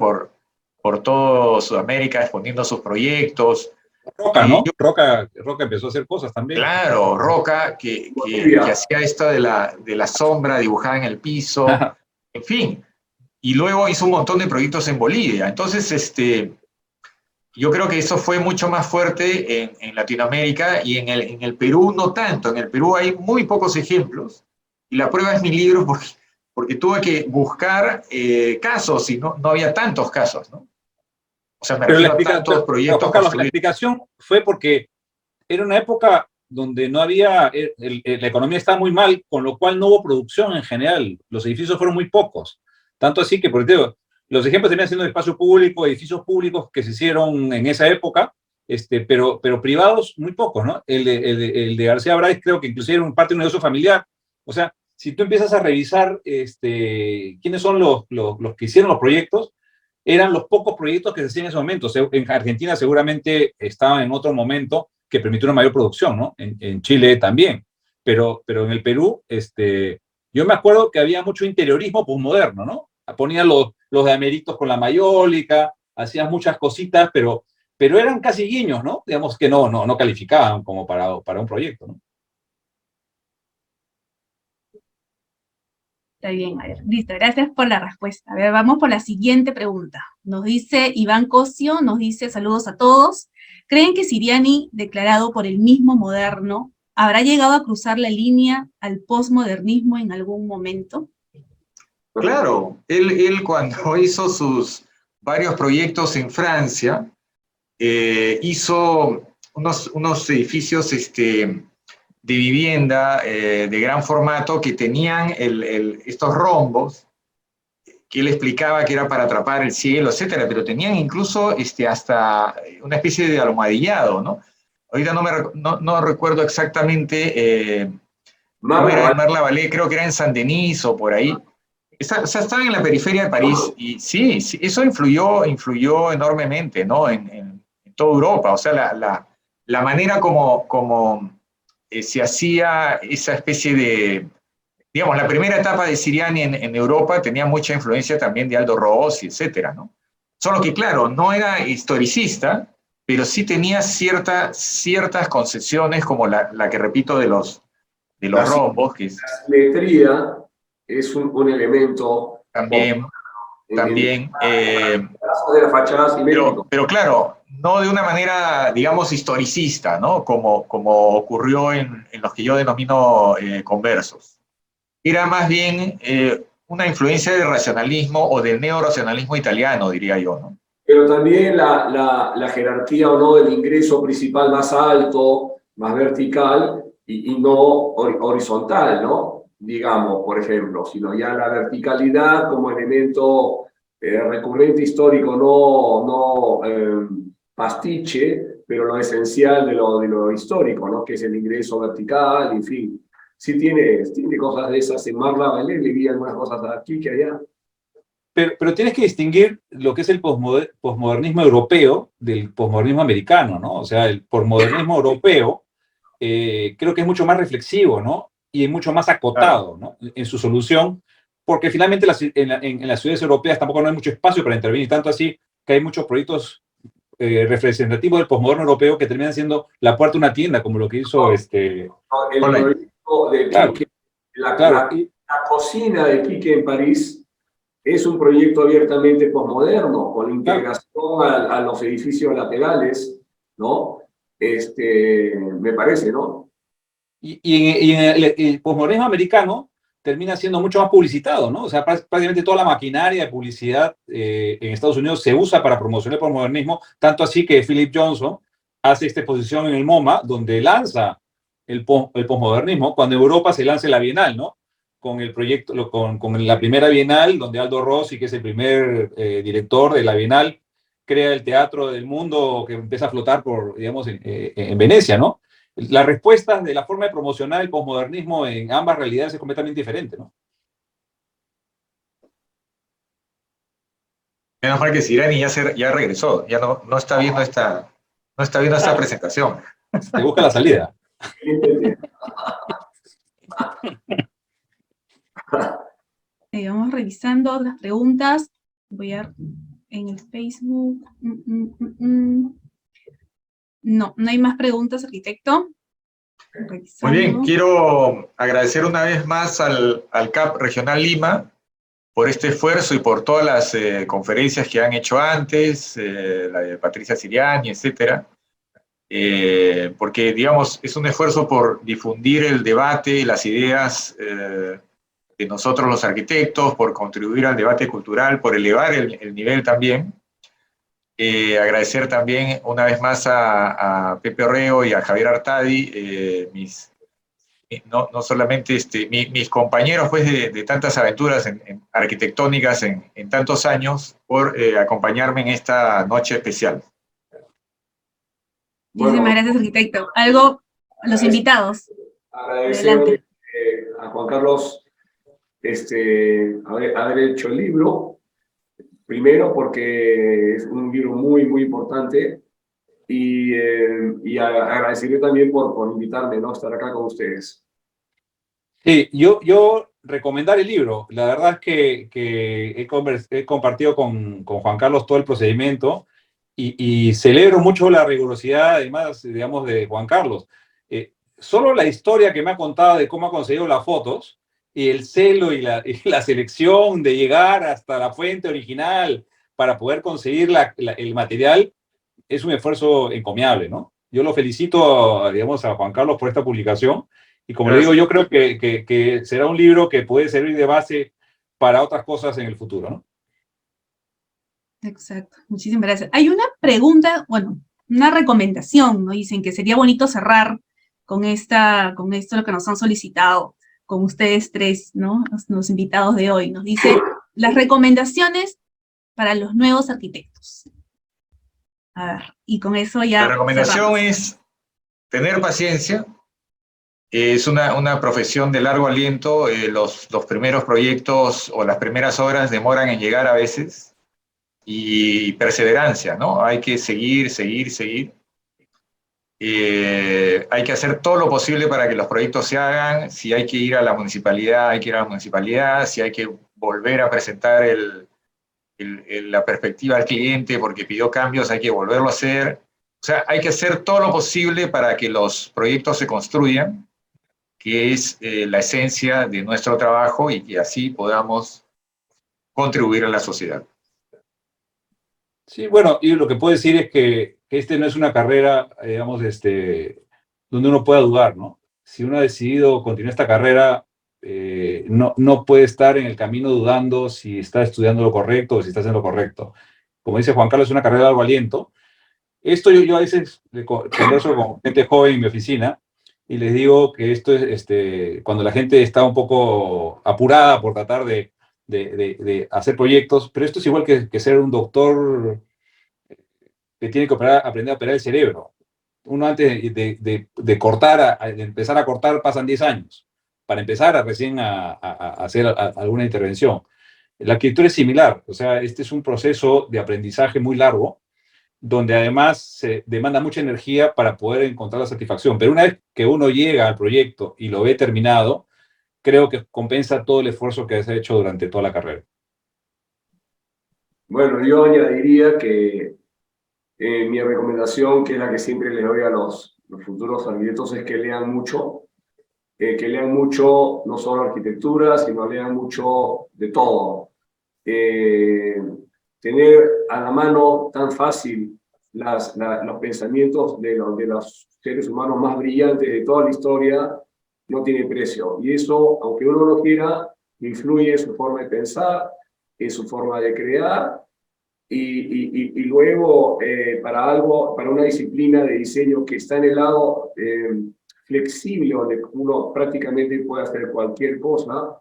por todo Sudamérica exponiendo sus proyectos. Roca, ¿no? Roca empezó a hacer cosas también. Claro, Roca, que hacía esto de la sombra dibujada en el piso, en fin. Y luego hizo un montón de proyectos en Bolivia. Entonces, yo creo que eso fue mucho más fuerte en Latinoamérica, y en el Perú no tanto. En el Perú hay muy pocos ejemplos, y la prueba es mi libro porque tuve que buscar casos, y no había tantos casos, ¿no? O sea, me refiero a tantos proyectos. Carlos, la explicación fue porque era una época donde no había, la economía estaba muy mal, con lo cual no hubo producción en general. Los edificios fueron muy pocos. Tanto así que, por ejemplo, los ejemplos terminan siendo de espacio público, edificios públicos que se hicieron en esa época, pero privados muy pocos, ¿no? El de García Bráez creo que inclusive era parte de un negocio familiar. O sea, si tú empiezas a revisar quiénes son los que hicieron los proyectos, eran los pocos proyectos que se hacían en ese momento. En Argentina seguramente estaban en otro momento que permitió una mayor producción, ¿no? En Chile también. Pero en el Perú, yo me acuerdo que había mucho interiorismo posmoderno, ¿no? Ponían los de Améritos con la mayólica, hacían muchas cositas, pero eran casi guiños, ¿no? Digamos que no calificaban como para un proyecto, ¿no? Está bien, a ver, listo, gracias por la respuesta. A ver, vamos por la siguiente pregunta. Nos dice Iván Cosio, nos dice saludos a todos. ¿Creen que Siriani, declarado por el mismo moderno, habrá llegado a cruzar la línea al posmodernismo en algún momento? Claro, él cuando hizo sus varios proyectos en Francia, hizo unos edificios de vivienda de gran formato que tenían estos rombos, que él explicaba que era para atrapar el cielo, etcétera, pero tenían incluso hasta una especie de almohadillado, ¿no? Ahorita no recuerdo exactamente, Marla Vallée, creo que era en Saint-Denis o por ahí. O sea, estaban en la periferia de París, y sí, eso influyó enormemente, ¿no? En toda Europa. O sea, la manera como se hacía esa especie de, digamos, la primera etapa de Siriani en Europa tenía mucha influencia también de Aldo Rossi, etcétera, ¿no? Solo que, claro, no era historicista, pero sí tenía ciertas concesiones, como la que repito de los rombos. Que la simetría es un elemento también de la fachada simétrica. pero claro, no de una manera, digamos, historicista, ¿no? Como ocurrió en los que yo denomino conversos. Era más bien una influencia del racionalismo o del neoracionalismo italiano, diría yo, ¿no? Pero también la jerarquía o no del ingreso principal más alto, más vertical y no horizontal, ¿no? Digamos, por ejemplo, sino ya la verticalidad como elemento recurrente histórico, no pastiche, pero lo esencial de lo histórico, ¿no? Que es el ingreso vertical, en fin. Sí tiene cosas de esas. En Marla Vallée le vi algunas cosas aquí que allá. Pero tienes que distinguir lo que es el posmodernismo europeo del posmodernismo americano, ¿no? O sea, el posmodernismo europeo creo que es mucho más reflexivo, ¿no? Y es mucho más acotado, ¿no? En su solución, porque finalmente en las ciudades europeas tampoco no hay mucho espacio para intervenir, tanto así que hay muchos proyectos representativos del posmoderno europeo que terminan siendo la puerta de una tienda, como lo que hizo el proyecto de Quique, la cocina de Quique en París es un proyecto abiertamente posmoderno, con integración a los edificios laterales, ¿no? Me parece, ¿no? Y en el posmodernismo americano termina siendo mucho más publicitado, ¿no? O sea, prácticamente toda la maquinaria de publicidad en Estados Unidos se usa para promocionar el posmodernismo, tanto así que Philip Johnson hace esta exposición en el MoMA, donde lanza el posmodernismo, cuando en Europa se lanza la Bienal, ¿no? con el proyecto, con la primera Bienal, donde Aldo Rossi, que es el primer director de la Bienal, crea el teatro del mundo que empieza a flotar por, digamos, en Venecia, ¿no? La respuesta de la forma de promocionar el posmodernismo en ambas realidades es completamente diferente, ¿no? Menos mal que Sirani ya regresó, ya no está viendo esta presentación. Te busca la salida. Vamos revisando otras preguntas. Voy a en el Facebook. No hay más preguntas, arquitecto. Muy bien, Revisando. quiero agradecer una vez más al CAP Regional Lima por este esfuerzo y por todas las conferencias que han hecho antes, la de Patricia Siriani, etcétera, porque, digamos, es un esfuerzo por difundir el debate y las ideas de nosotros los arquitectos, por contribuir al debate cultural, por elevar el nivel también. Agradecer también una vez más a Pepe Orrego y a Javier Artadi, no solamente mis compañeros pues, de tantas aventuras arquitectónicas en tantos años, por acompañarme en esta noche especial. Muchísimas gracias, arquitecto. Algo a los invitados. Agradecer a Juan Carlos haber hecho el libro. Primero porque es un libro muy, muy importante y agradecerle también por invitarme, ¿no? A estar acá con ustedes. Sí, yo recomendar el libro. La verdad es que he compartido con Juan Carlos todo el procedimiento y celebro mucho la rigurosidad, además, digamos, de Juan Carlos. Solo la historia que me ha contado de cómo ha conseguido las fotos y el celo y la selección de llegar hasta la fuente original para poder conseguir el material es un esfuerzo encomiable, ¿no? Yo lo felicito, digamos, a Juan Carlos por esta publicación y como le digo, yo creo que será un libro que puede servir de base para otras cosas en el futuro, ¿no? Exacto, muchísimas gracias. Hay una pregunta, bueno, una recomendación, ¿no? Dicen que sería bonito cerrar con esto lo que nos han solicitado, con ustedes tres, ¿no? Los invitados de hoy. Nos dice las recomendaciones para los nuevos arquitectos. A ver, y con eso ya La recomendación cerramos. es tener paciencia. Es una profesión de largo aliento. Los primeros proyectos o las primeras obras demoran en llegar a veces. Y perseverancia, ¿no? Hay que seguir. Hay que hacer todo lo posible para que los proyectos se hagan. Si hay que ir a la municipalidad, hay que ir a la municipalidad. Si hay que volver a presentar la perspectiva al cliente porque pidió cambios, hay que volverlo a hacer. O sea, hay que hacer todo lo posible para que los proyectos se construyan, que es la esencia de nuestro trabajo y que así podamos contribuir a la sociedad. Sí, bueno, y lo que puedo decir es que no es una carrera, digamos, donde uno pueda dudar, ¿no? Si uno ha decidido continuar esta carrera, no puede estar en el camino dudando si está estudiando lo correcto o si está haciendo lo correcto. Como dice Juan Carlos, es una carrera de largo aliento. Esto yo a veces converso con gente joven en mi oficina y les digo que esto es cuando la gente está un poco apurada por tratar de hacer proyectos, pero esto es igual que ser un doctor que tiene que aprender a operar el cerebro. Uno antes de cortar, de empezar a cortar, pasan 10 años para empezar recién a hacer alguna intervención. La arquitectura es similar, o sea, este es un proceso de aprendizaje muy largo, donde además se demanda mucha energía para poder encontrar la satisfacción. Pero una vez que uno llega al proyecto y lo ve terminado, creo que compensa todo el esfuerzo que se ha hecho durante toda la carrera. Bueno, yo añadiría que mi recomendación, que es la que siempre les doy a los futuros arquitectos, es que lean mucho no solo arquitectura, sino lean mucho de todo. Tener a la mano tan fácil los pensamientos de los seres humanos más brillantes de toda la historia no tiene precio. Y eso, aunque uno no quiera, influye en su forma de pensar, en su forma de crear, y luego para una disciplina de diseño que está en el lado flexible, donde uno prácticamente puede hacer cualquier cosa,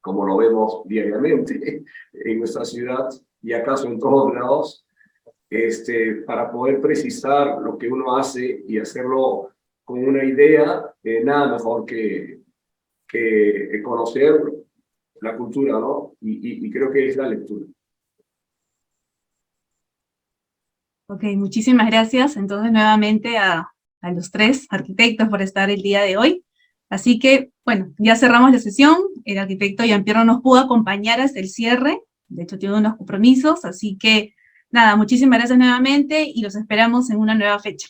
como lo vemos diariamente en nuestra ciudad y acaso en todos lados, para poder precisar lo que uno hace y hacerlo con una idea, nada mejor que conocer la cultura, ¿no? Y creo que es la lectura. Ok, muchísimas gracias entonces nuevamente a los tres arquitectos por estar el día de hoy. Así que, bueno, ya cerramos la sesión. El arquitecto Jean-Pierre no nos pudo acompañar hasta el cierre. De hecho, tiene unos compromisos. Así que, nada, muchísimas gracias nuevamente y los esperamos en una nueva fecha.